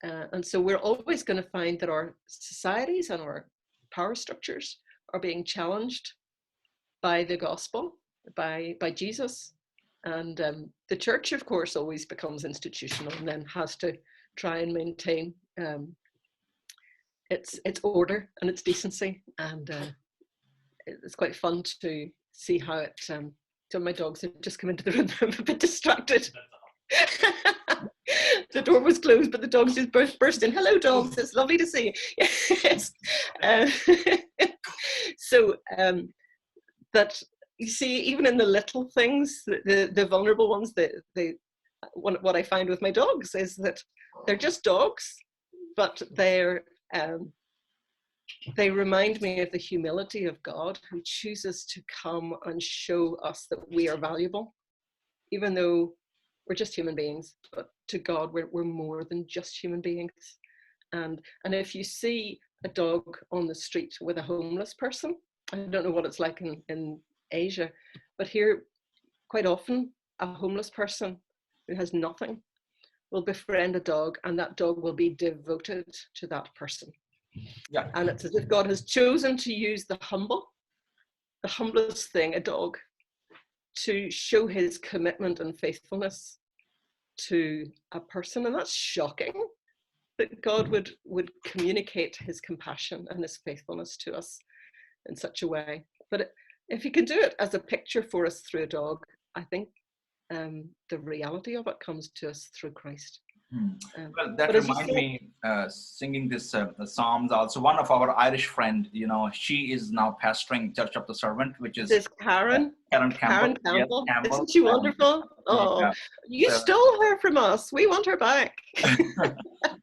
And so we're always going to find that our societies and our power structures are being challenged by the gospel, by Jesus. And the church, of course, always becomes institutional and then has to try and maintain its order and its decency. And it's quite fun to see how it, so my dogs have just come into the room. I'm a bit distracted. The door was closed, but the dogs just burst in. Hello, dogs. It's lovely to see you. Yes. So that, you see, even in the little things, the vulnerable ones, what I find with my dogs is that they're just dogs, but they remind me of the humility of God, who chooses to come and show us that we are valuable, even though we're just human beings. But to God, we're more than just human beings. And if you see a dog on the street with a homeless person, I don't know what it's like in Asia, but here, quite often, a homeless person who has nothing will befriend a dog, and that dog will be devoted to that person. Yeah. And it's as if God has chosen to use the humblest thing, a dog, to show his commitment and faithfulness to a person. And that's shocking, that God would communicate his compassion and his faithfulness to us in such a way. But if he can do it as a picture for us through a dog, I think the reality of it comes to us through Christ. Well, that reminds me, singing this Psalms also. One of our Irish friend, she is now pastoring Church of the Servant, which is Karen Karen Campbell. Yes, Campbell. Isn't she wonderful? Oh, you stole her from us. We want her back.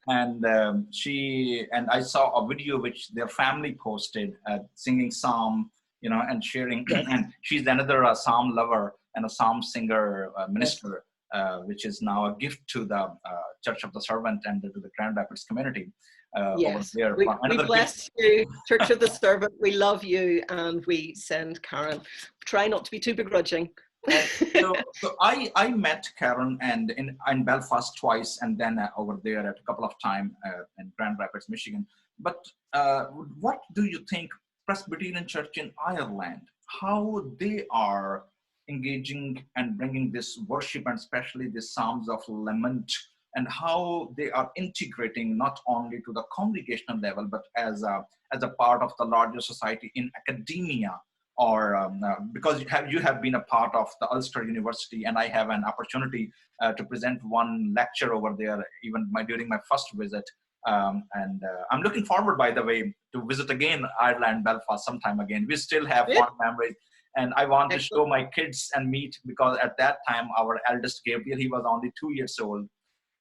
And I saw a video which their family posted, singing Psalm, and sharing. And she's another Psalm lover and a Psalm singer, minister. Which is now a gift to the Church of the Servant and to the Grand Rapids community. Yes, over there. We bless you, Church of the Servant. We love you, and we send Karen. Try not to be too begrudging. So I met Karen and in Belfast twice, and then over there at a couple of times in Grand Rapids, Michigan. But what do you think Presbyterian Church in Ireland, how they are engaging and bringing this worship, and especially the Psalms of Lament, and how they are integrating not only to the congregational level, but as a part of the larger society in academia, or because you have been a part of the Ulster University, and I have an opportunity to present one lecture over there, even during my first visit. And I'm looking forward, by the way, to visit again Ireland, Belfast sometime again. We still have fond memories. And I want to show my kids and meet, because at that time, our eldest Gabriel, he was only 2 years old.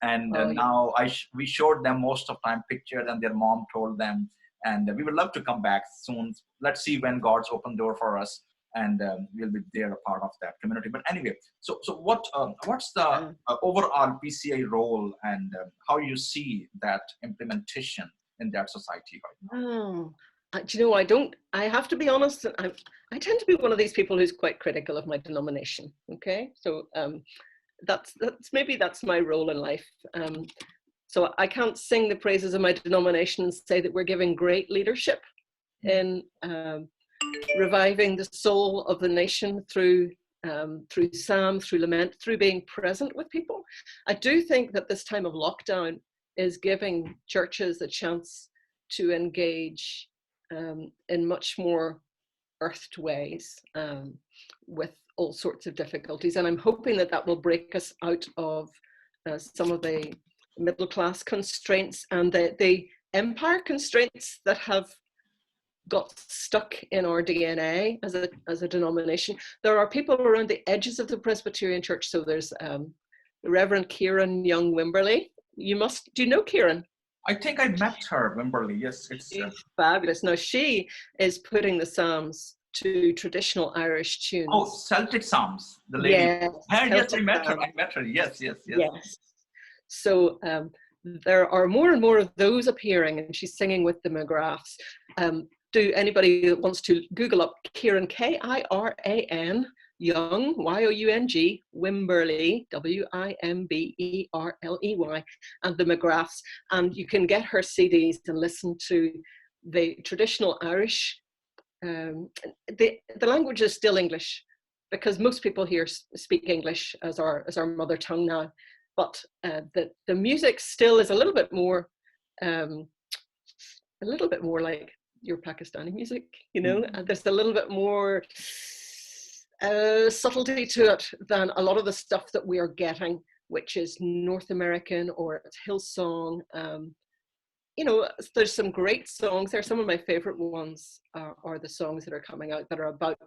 And now we showed them most of the time pictures, and their mom told them. And we would love to come back soon. Let's see when God's open door for us, and we'll be there, a part of that community. But anyway, so what's the overall PCA role, and how you see that implementation in that society right now? Do you know, I have to be honest, I tend to be one of these people who's quite critical of my denomination. Okay, so that's my role in life. So I can't sing the praises of my denomination and say that we're giving great leadership in reviving the soul of the nation through Psalm, through Lament, through being present with people. I do think that this time of lockdown is giving churches a chance to engage in much more earthed ways with all sorts of difficulties. And I'm hoping that will break us out of some of the middle class constraints and the empire constraints that have got stuck in our DNA as a denomination. There are people around the edges of the Presbyterian Church. So there's the Reverend Kieran Young Wimberley. Do you know Kieran? I think I met her, Wimberley. Yes, She's fabulous. Now she is putting the Psalms to traditional Irish tunes. Oh, Celtic Psalms, the lady. Yes, yes, I met her. I met her. Yes. So there are more and more of those appearing, and she's singing with the McGraths. Do anybody that wants to Google up Kieran, Kiran Young, Young, Wimberley, Wimberley, and the McGraths, and you can get her CDs and listen to the traditional Irish. The language is still English, because most people here speak English as our mother tongue now, but the music still is a little bit more like your Pakistani music, you know, and there's a little bit more subtlety to it than a lot of the stuff that we are getting, which is North American or it's Hillsong. You know, there's some great songs there. Some of my favorite ones are the songs that are coming out that are about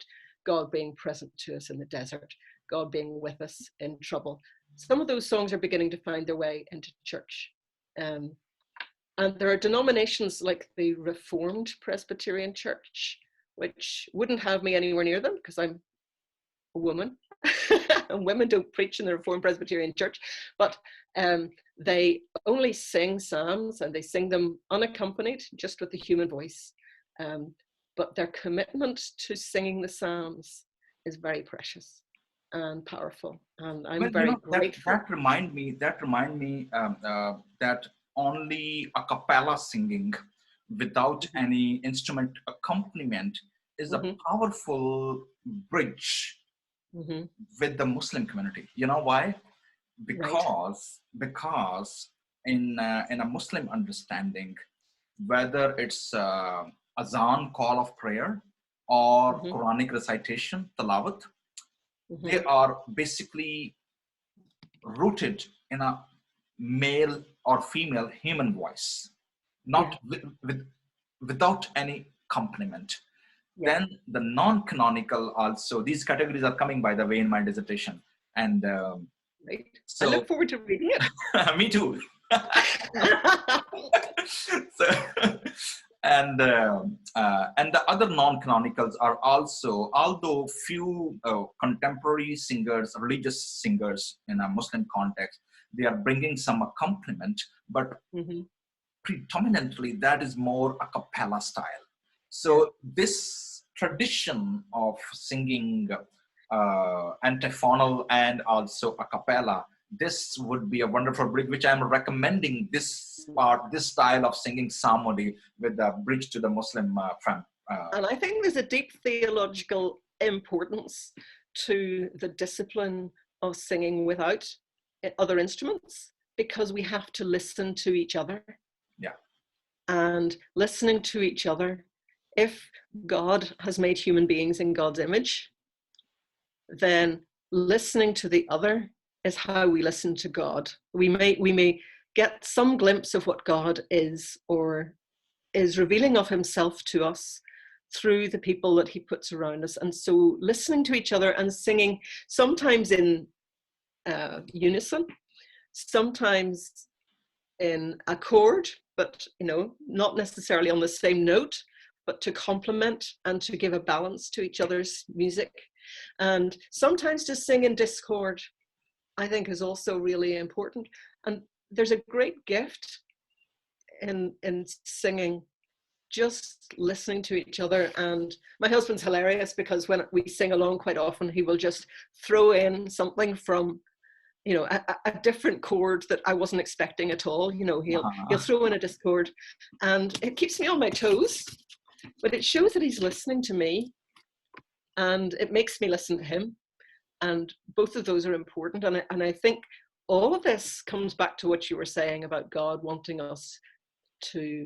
God being present to us in the desert, God being with us in trouble. Some of those songs are beginning to find their way into church. And there are denominations like the Reformed Presbyterian Church, which wouldn't have me anywhere near them because I'm a woman and women don't preach in the Reformed Presbyterian Church, but they only sing psalms and they sing them unaccompanied, just with the human voice. But their commitment to singing the psalms is very precious and powerful, and I'm very grateful. That remind me that only a cappella singing without any instrument accompaniment is a powerful bridge with the Muslim community. You know why? Because in a Muslim understanding, whether it's azan, call of prayer, or Quranic recitation, tilawat, they are basically rooted in a male or female human voice, not without any accompaniment. Then the non-canonical also, these categories are coming, by the way, in my dissertation. And so I look forward to reading it. Me too. And the other non-canonicals are also, although few contemporary singers, religious singers in a Muslim context, they are bringing some accompaniment, but predominantly that is more a cappella style. So this tradition of singing antiphonal and also a cappella, this would be a wonderful bridge, which I'm recommending this style of singing psalmody with the bridge to the Muslim And I think there's a deep theological importance to the discipline of singing without other instruments, because we have to listen to each other. Yeah. And listening to each other, if God has made human beings in God's image, then listening to the other is how we listen to God. We may get some glimpse of what God is or is revealing of himself to us through the people that he puts around us. And so listening to each other and singing, sometimes in unison, sometimes in accord, but not necessarily on the same note, but to complement and to give a balance to each other's music. And sometimes to sing in discord, I think, is also really important. And there's a great gift in singing, just listening to each other. And my husband's hilarious, because when we sing along quite often, he will just throw in something from a different chord that I wasn't expecting at all. He'll throw in a discord, and it keeps me on my toes, but it shows that he's listening to me, and it makes me listen to him. And both of those are important. And I think all of this comes back to what you were saying about God wanting us to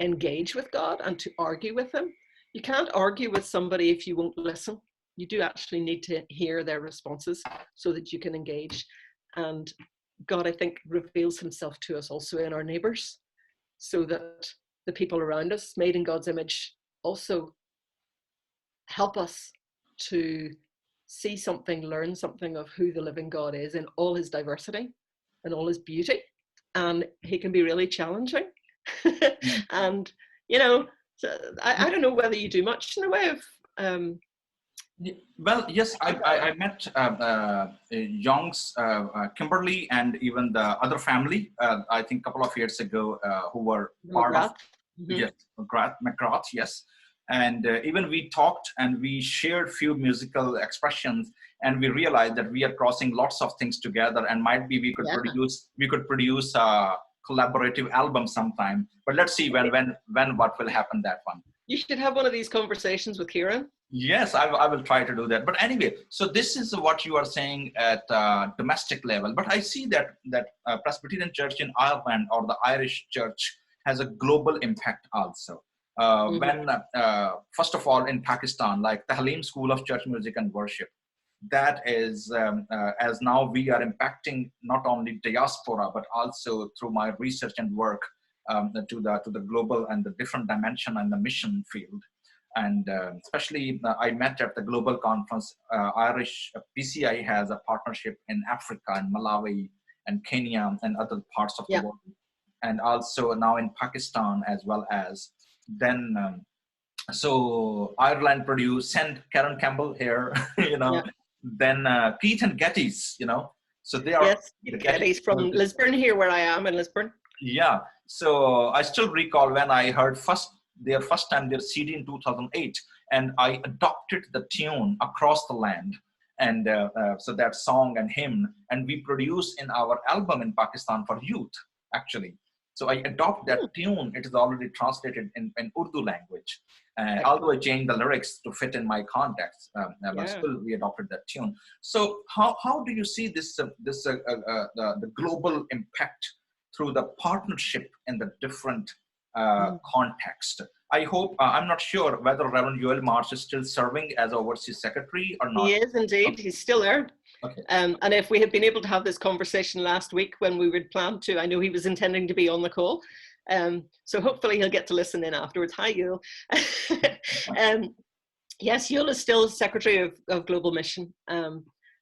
engage with God and to argue with him. You can't argue with somebody if you won't listen. You do actually need to hear their responses so that you can engage. And God, I think, reveals himself to us also in our neighbours, so that the people around us, made in God's image, also help us to see something, learn something of who the living God is in all his diversity and all his beauty. And he can be really challenging. And, you know, so I don't know whether you do much in the way of Well, yes, I met Young's Kimberly and even the other family, I think a couple of years ago, who were part of, McGrath. Mm-hmm. yes, McGrath, yes. And even we talked and we shared few musical expressions, and we realized that we are crossing lots of things together, and might be we could produce a collaborative album sometime. But let's see when what will happen, that one. You should have one of these conversations with Kieran. Yes, I will try to do that. But anyway, so this is what you are saying at domestic level. But I see that Presbyterian Church in Ireland, or the Irish Church, has a global impact also. When first of all in Pakistan, like the Halim School of Church Music and Worship, that is as now we are impacting not only diaspora but also through my research and work to the global and the different dimension and the mission field. And especially I met at the global conference. Irish PCI has a partnership in Africa and Malawi and Kenya and other parts of the world, and also now in Pakistan as well as. Then so Ireland produced, send Karen Campbell here, you know. Then Keith and Getty's, you know. So they are the Getty's from Lisburn, here where I am in Lisburn. Yeah. So I still recall when I heard their first time their CD in 2008, and I adopted the tune across the land, and so that song and hymn, and we produced in our album in Pakistan for youth, actually. So I adopt that tune. It is already translated in Urdu language, although I changed the lyrics to fit in my context, but still we adopted that tune. So how do you see this the global impact through the partnership in the different context? I hope, I'm not sure whether Reverend Joel Marsh is still serving as overseas secretary or not. He is indeed, he's still there. Okay. And if we had been able to have this conversation last week when we would planned to, I know he was intending to be on the call. So hopefully he'll get to listen in afterwards. Hi, Joel. Yes, Joel is still Secretary of Global Mission.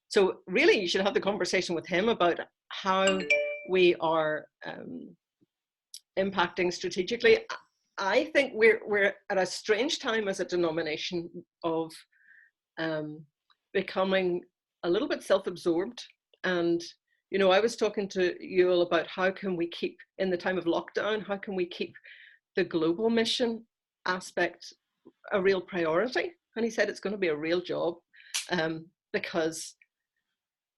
So really you should have the conversation with him about how we are impacting strategically. I think we're at a strange time as a denomination of becoming a little bit self-absorbed. And, you know, I was talking to Joel about how can we keep, in the time of lockdown, how can we keep the global mission aspect a real priority? And he said it's going to be a real job because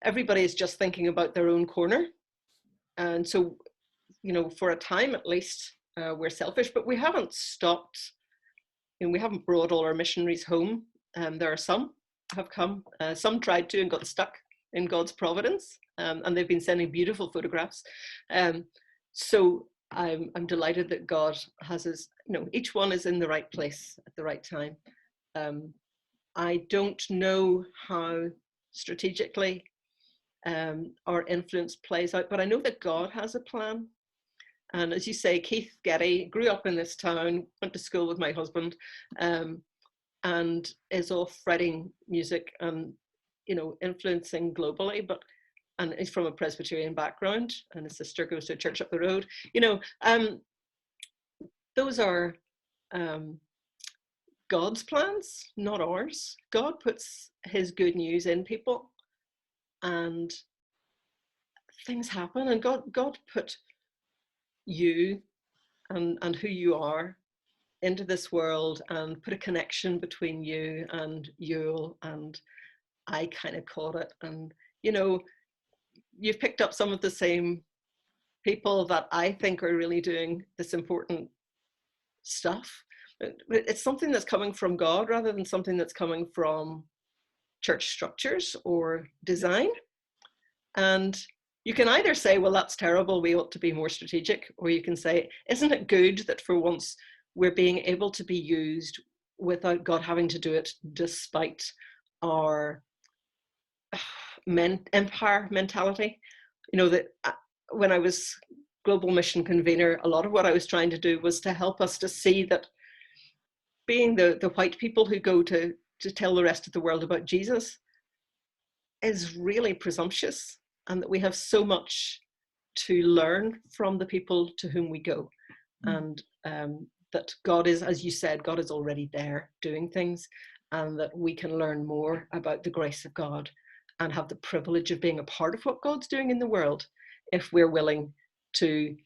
everybody is just thinking about their own corner. And so, you know, for a time at least, we're selfish, but we haven't stopped, and we haven't brought all our missionaries home. There are some have come, some tried to and got stuck in God's providence, and they've been sending beautiful photographs. So I'm delighted that God has his, you know, each one is in the right place at the right time. I don't know how strategically our influence plays out, but I know that God has a plan. And as you say, Keith Getty grew up in this town, went to school with my husband, and is off writing music and, you know, influencing globally, and he's from a Presbyterian background, and his sister goes to a church up the road. You know, those are God's plans, not ours. God puts his good news in people, and things happen, and God put you and who you are into this world, and put a connection between you and Yule, and I kind of caught it. And, you know, you've picked up some of the same people that I think are really doing this important stuff. It's something that's coming from God rather than something that's coming from church structures or design. And you can either say, well, that's terrible, we ought to be more strategic, or you can say, isn't it good that for once we're being able to be used without God having to do it, despite our empire mentality, you know, that when I was global mission convener, a lot of what I was trying to do was to help us to see that being the white people who go to tell the rest of the world about Jesus is really presumptuous, and that we have so much to learn from the people to whom we go. And that God is, as you said, God is already there doing things, and that we can learn more about the grace of God and have the privilege of being a part of what God's doing in the world if we're willing to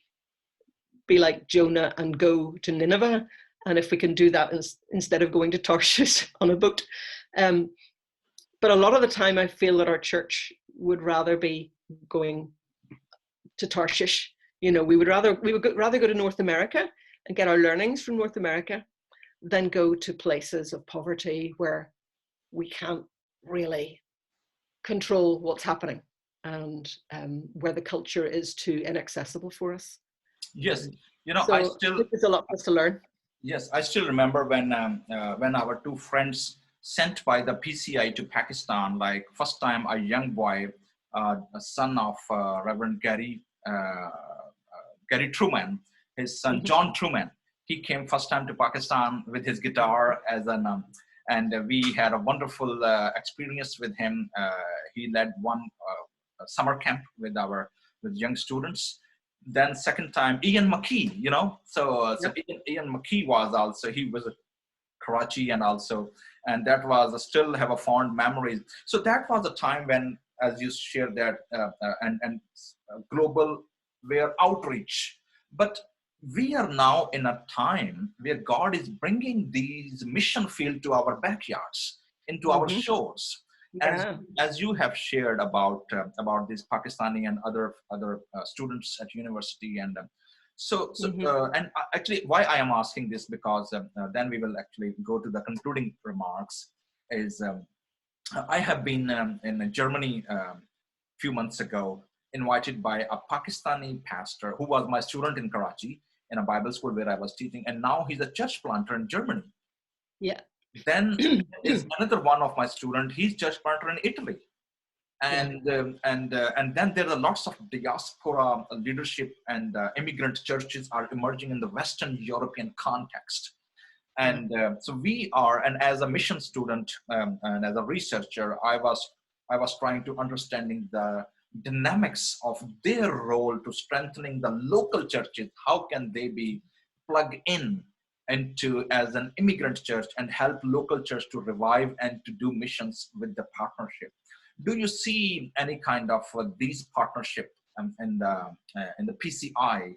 be like Jonah and go to Nineveh. And if we can do that instead of going to Tarshish on a boat. But a lot of the time I feel that our church would rather be going to Tarshish. You know, we would rather go to North America and get our learnings from North America than go to places of poverty where we can't really control what's happening, and where the culture is too inaccessible for us. Yes, you know, I So still, there's a lot for us to learn. yes, I still remember when our two friends sent by the PCI to Pakistan, like first time a young boy, a son of Reverend Gary Truman, his son John Truman, he came first time to Pakistan with his guitar as an, and we had a wonderful experience with him. He led one summer camp with young students. Then second time, Ian McKee, you know, so Ian McKee was also, he was a Karachi, and also, and that was still have a fond memories. So that was a time when, as you shared that, and global where outreach. But we are now in a time where God is bringing these mission field to our backyards, into our shores. Yeah. As you have shared about these Pakistani and other students at university, and actually why I am asking this, because then we will actually go to the concluding remarks. Is I have been in Germany few months ago, invited by a Pakistani pastor who was my student in Karachi in a Bible school where I was teaching, and now he's a church planter in Germany. Yeah. Then is another one of my student. He's church planter in Italy, and then there are lots of diaspora leadership and immigrant churches are emerging in the Western European context. And so we are, and as a mission student and as a researcher, I was trying to understanding the dynamics of their role to strengthening the local churches. How can they be plugged in into as an immigrant church and help local church to revive and to do missions with the partnership? Do you see any kind of these partnership in the PCI,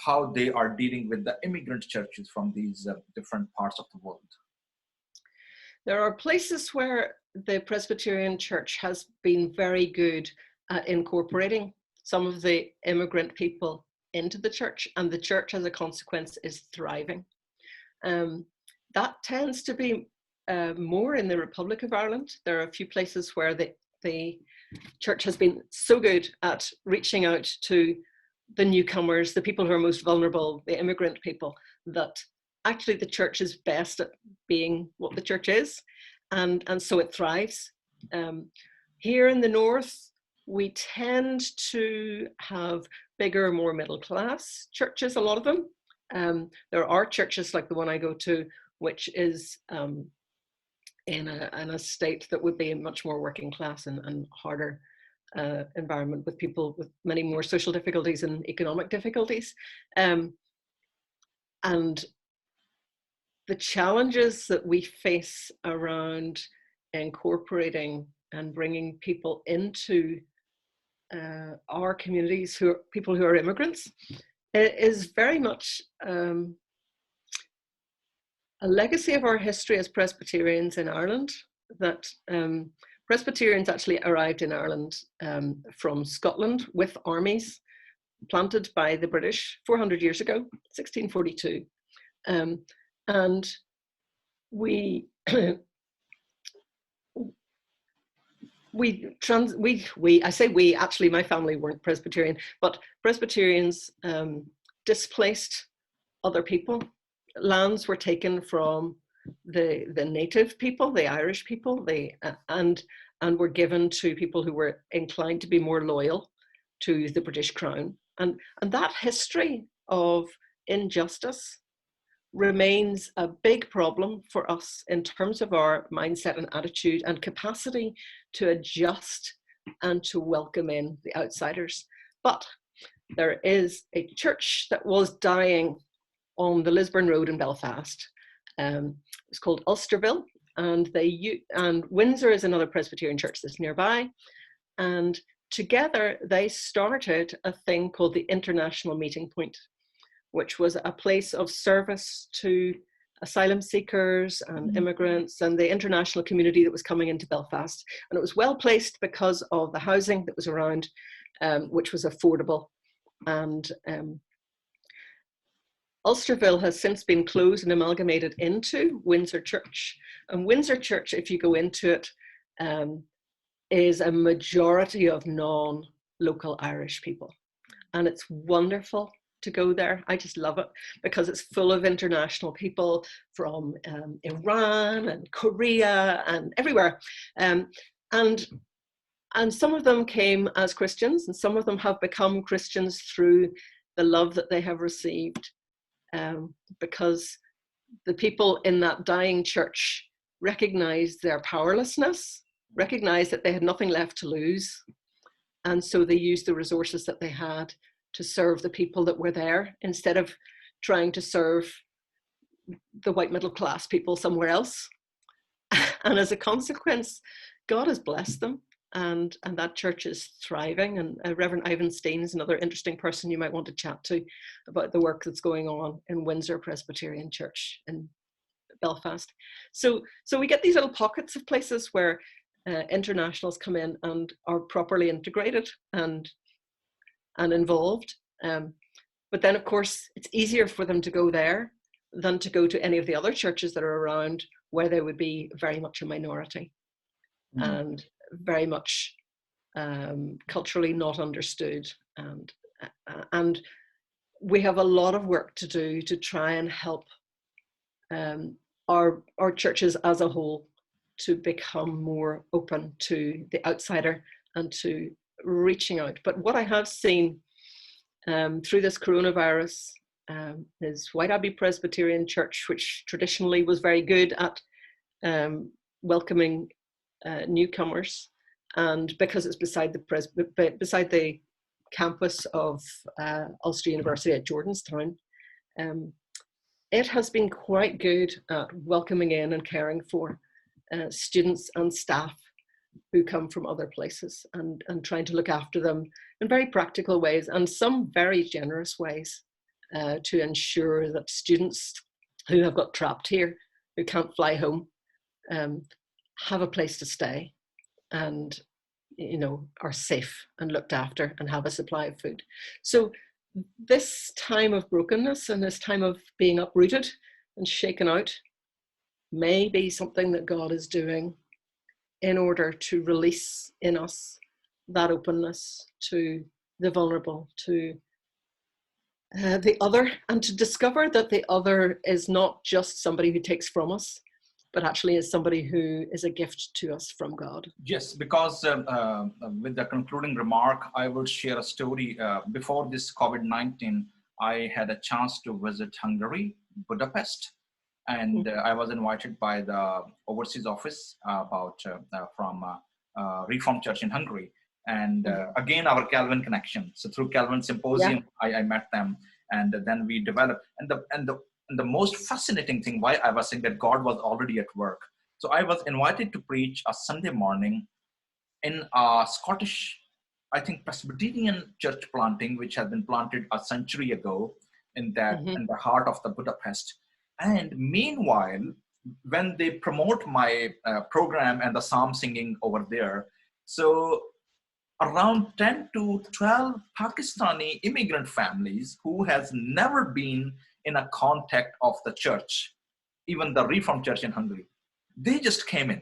how they are dealing with the immigrant churches from these different parts of the world? There are places where the Presbyterian Church has been very good at incorporating some of the immigrant people into the church, and the church as a consequence is thriving. That tends to be more in the Republic of Ireland. There are a few places where the church has been so good at reaching out to the newcomers, the people who are most vulnerable, the immigrant people, that actually the church is best at being what the church is, and so it thrives. Here in the north, we tend to have bigger, more middle class churches, a lot of them. There are churches like the one I go to, which is in a state that would be much more working class and harder environment, with people with many more social difficulties and economic difficulties. And the challenges that we face around incorporating and bringing people into our communities, people who are immigrants, is very much a legacy of our history as Presbyterians in Ireland. That Presbyterians actually arrived in Ireland from Scotland with armies planted by the British 400 years ago, 1642. And we I say we, actually my family weren't Presbyterian, but Presbyterians displaced other people. Lands were taken from the native people, the Irish people, and were given to people who were inclined to be more loyal to the British Crown. And that history of injustice remains a big problem for us in terms of our mindset and attitude and capacity to adjust and to welcome in the outsiders. But there is a church that was dying on the Lisburn Road in Belfast. It's called Ulsterville, and Windsor is another Presbyterian church that's nearby. And together they started a thing called the International Meeting Point, which was a place of service to asylum seekers and immigrants and the international community that was coming into Belfast. And it was well placed because of the housing that was around, which was affordable. And Ulsterville has since been closed and amalgamated into Windsor Church. And Windsor Church, if you go into it, is a majority of non-local Irish people. And it's wonderful to go there. I just love it because it's full of international people from Iran and Korea and everywhere. And some of them came as Christians, and some of them have become Christians through the love that they have received, because the people in that dying church recognized their powerlessness, recognized that they had nothing left to lose. And so they used the resources that they had to serve the people that were there instead of trying to serve the white middle class people somewhere else. And as a consequence, God has blessed them, and that church is thriving. And Reverend Ivan Steen is another interesting person you might want to chat to about the work that's going on in Windsor Presbyterian Church in Belfast. So we get these little pockets of places where internationals come in and are properly integrated and involved. But then, of course, it's easier for them to go there than to go to any of the other churches that are around where they would be very much a minority and very much culturally not understood. And we have a lot of work to do to try and help our churches as a whole to become more open to the outsider and to reaching out. But what I have seen through this coronavirus is White Abbey Presbyterian Church, which traditionally was very good at welcoming newcomers, and because it's beside the campus of Ulster University at Jordanstown, it has been quite good at welcoming in and caring for students and staff who come from other places, and trying to look after them in very practical ways and some very generous ways to ensure that students who have got trapped here, who can't fly home, have a place to stay and, you know, are safe and looked after and have a supply of food. So this time of brokenness and this time of being uprooted and shaken out may be something that God is doing in order to release in us that openness to the vulnerable, to the other, and to discover that the other is not just somebody who takes from us, but actually is somebody who is a gift to us from God. Yes, because with the concluding remark, I will share a story. Before this COVID-19, I had a chance to visit Hungary, Budapest, and I was invited by the overseas office from Reformed Church in Hungary. And again, our Calvin connection. So through Calvin Symposium, I met them, and then we developed. And the most fascinating thing, why I was saying that God was already at work. So I was invited to preach a Sunday morning in a Scottish, I think, Presbyterian church planting, which had been planted a century ago in the heart of the Budapest. And meanwhile, when they promote my program and the psalm singing over there, so around 10 to 12 Pakistani immigrant families who has never been in a contact of the church, even the Reformed Church in Hungary, they just came in.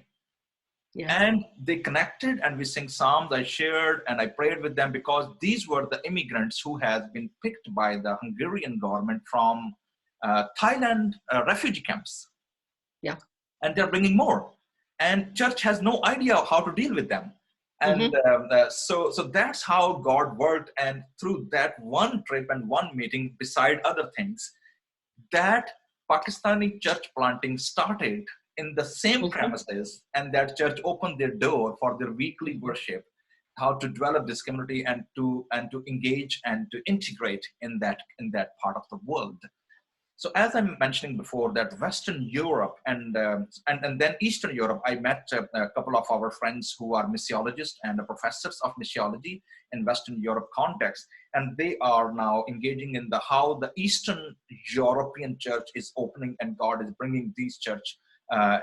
And they connected, and we sing psalms. I shared and I prayed with them because these were the immigrants who has been picked by the Hungarian government from Thailand refugee camps. And they're bringing more. And church has no idea how to deal with them. And so that's how God worked. And through that one trip and one meeting, beside other things, that Pakistani church planting started in the same premises, and that church opened their door for their weekly worship, how to develop this community and to engage and to integrate in that part of the world. So as I'm mentioning before, that Western Europe and then Eastern Europe, I met a couple of our friends who are missiologists and professors of missiology in Western Europe context, and they are now engaging in how the Eastern European church is opening, and God is bringing these church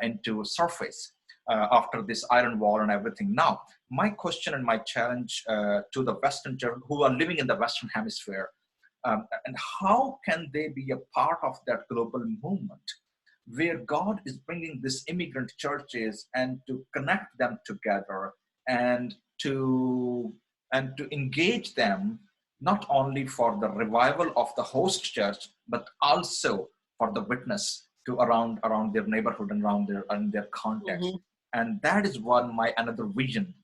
into surface after this iron wall and everything. Now, my question and my challenge to the Western church who are living in the Western Hemisphere. And how can they be a part of that global movement where God is bringing these immigrant churches and to connect them together and to engage them not only for the revival of the host church, but also for the witness to around their neighborhood and around their context. And that is another vision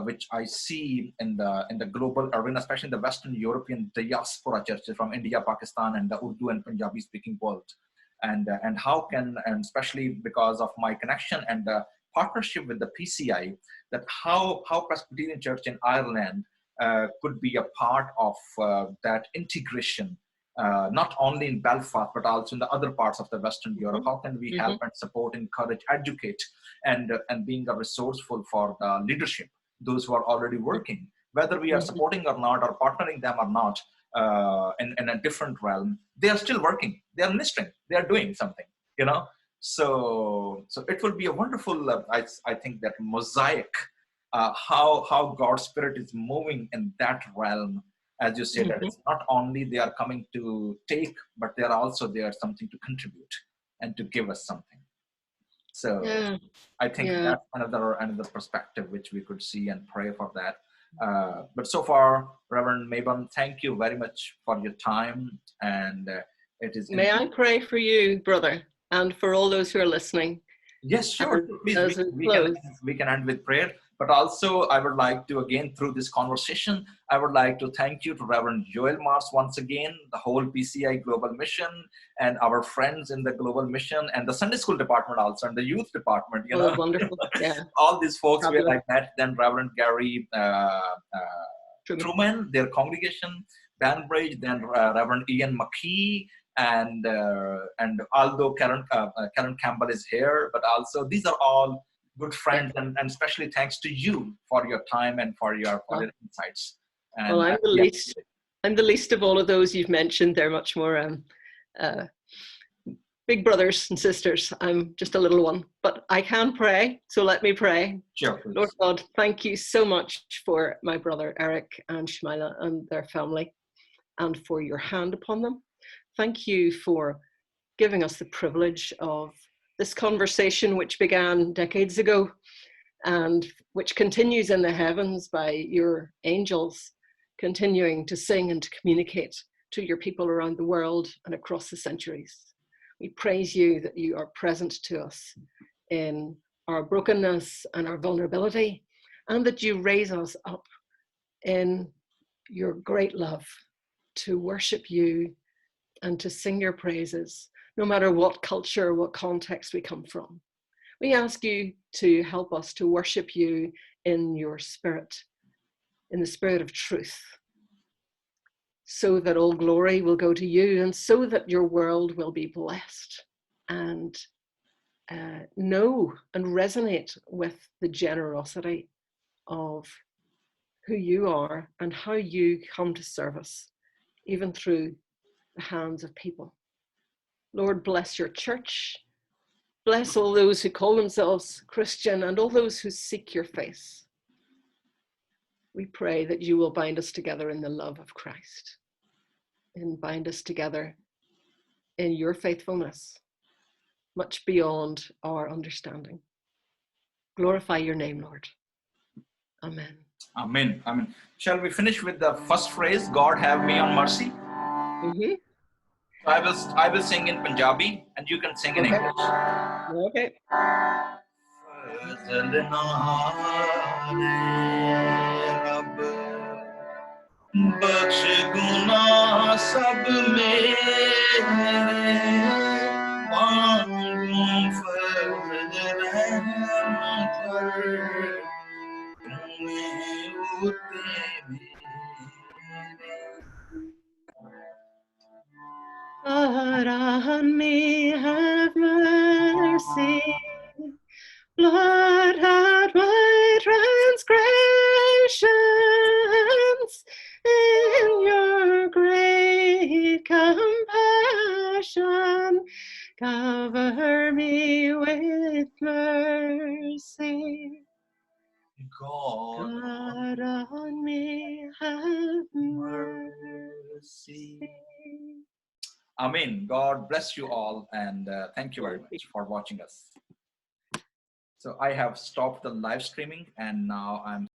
which I see in the global arena, especially in the Western European diaspora churches from India, Pakistan, and the Urdu and Punjabi speaking world. And how can, and especially because of my connection and the partnership with the PCI, that how Presbyterian Church in Ireland could be a part of that integration, not only in Belfast, but also in the other parts of the Western Europe. How can we help and support, encourage, educate, and being a resourceful for the leadership, those who are already working, whether we are supporting or not, or partnering them or not, in a different realm, they are still working, they are ministering, they are doing something, So it will be a wonderful, I think, that mosaic, how God's Spirit is moving in that realm. As you said, that it's not only they are coming to take, but they are also there something to contribute and to give us something. So I think that's another perspective which we could see and pray for that. But so far, Reverend Mabon, thank you very much for your time. And it is. May I pray for you, brother, and for all those who are listening? Yes, sure. Please, we can end with prayer. But also, I would like to, again, through this conversation, I would like to thank you to Reverend Joel Mars once again, the whole PCI Global Mission, and our friends in the Global Mission, and the Sunday School Department also, and the Youth Department, Wonderful. Yeah. All these folks were like that. Then Reverend Gary Truman, their congregation, Banbridge, then Reverend Ian McKee, and although Karen Campbell is here, but also these are all good friends, and especially thanks to you for your time and for your insights. And, well, I'm the least of all of those you've mentioned. They're much more big brothers and sisters. I'm just a little one, but I can pray. So let me pray. Sure, please. Lord God, thank you so much for my brother Eric and Shmila and their family, and for your hand upon them. Thank you for giving us the privilege of this conversation, which began decades ago and which continues in the heavens by your angels continuing to sing and to communicate to your people around the world and across the centuries. We praise you that you are present to us in our brokenness and our vulnerability, and that you raise us up in your great love to worship you and to sing your praises, no matter what culture, what context we come from. We ask you to help us to worship you in your spirit, in the spirit of truth, so that all glory will go to you, and so that your world will be blessed and know and resonate with the generosity of who you are and how you come to serve us, even through the hands of people. Lord, bless your church. Bless all those who call themselves Christian and all those who seek your face. We pray that you will bind us together in the love of Christ, and bind us together in your faithfulness, much beyond our understanding. Glorify your name, Lord. Amen. Amen. Amen. Shall we finish with the first phrase, God have me on mercy? I will sing in Punjabi and you can sing in English. Okay. फजलनारे रब बख्श गुनाह सब मेरे मांगू फर्ज रहम कर तुम्हें होते मेरे God on me have mercy. Blot out my transgressions in your great compassion. Cover me with mercy. God on me have mercy. Amen. God bless you all, and thank you very much for watching us. So I have stopped the live streaming, and now I'm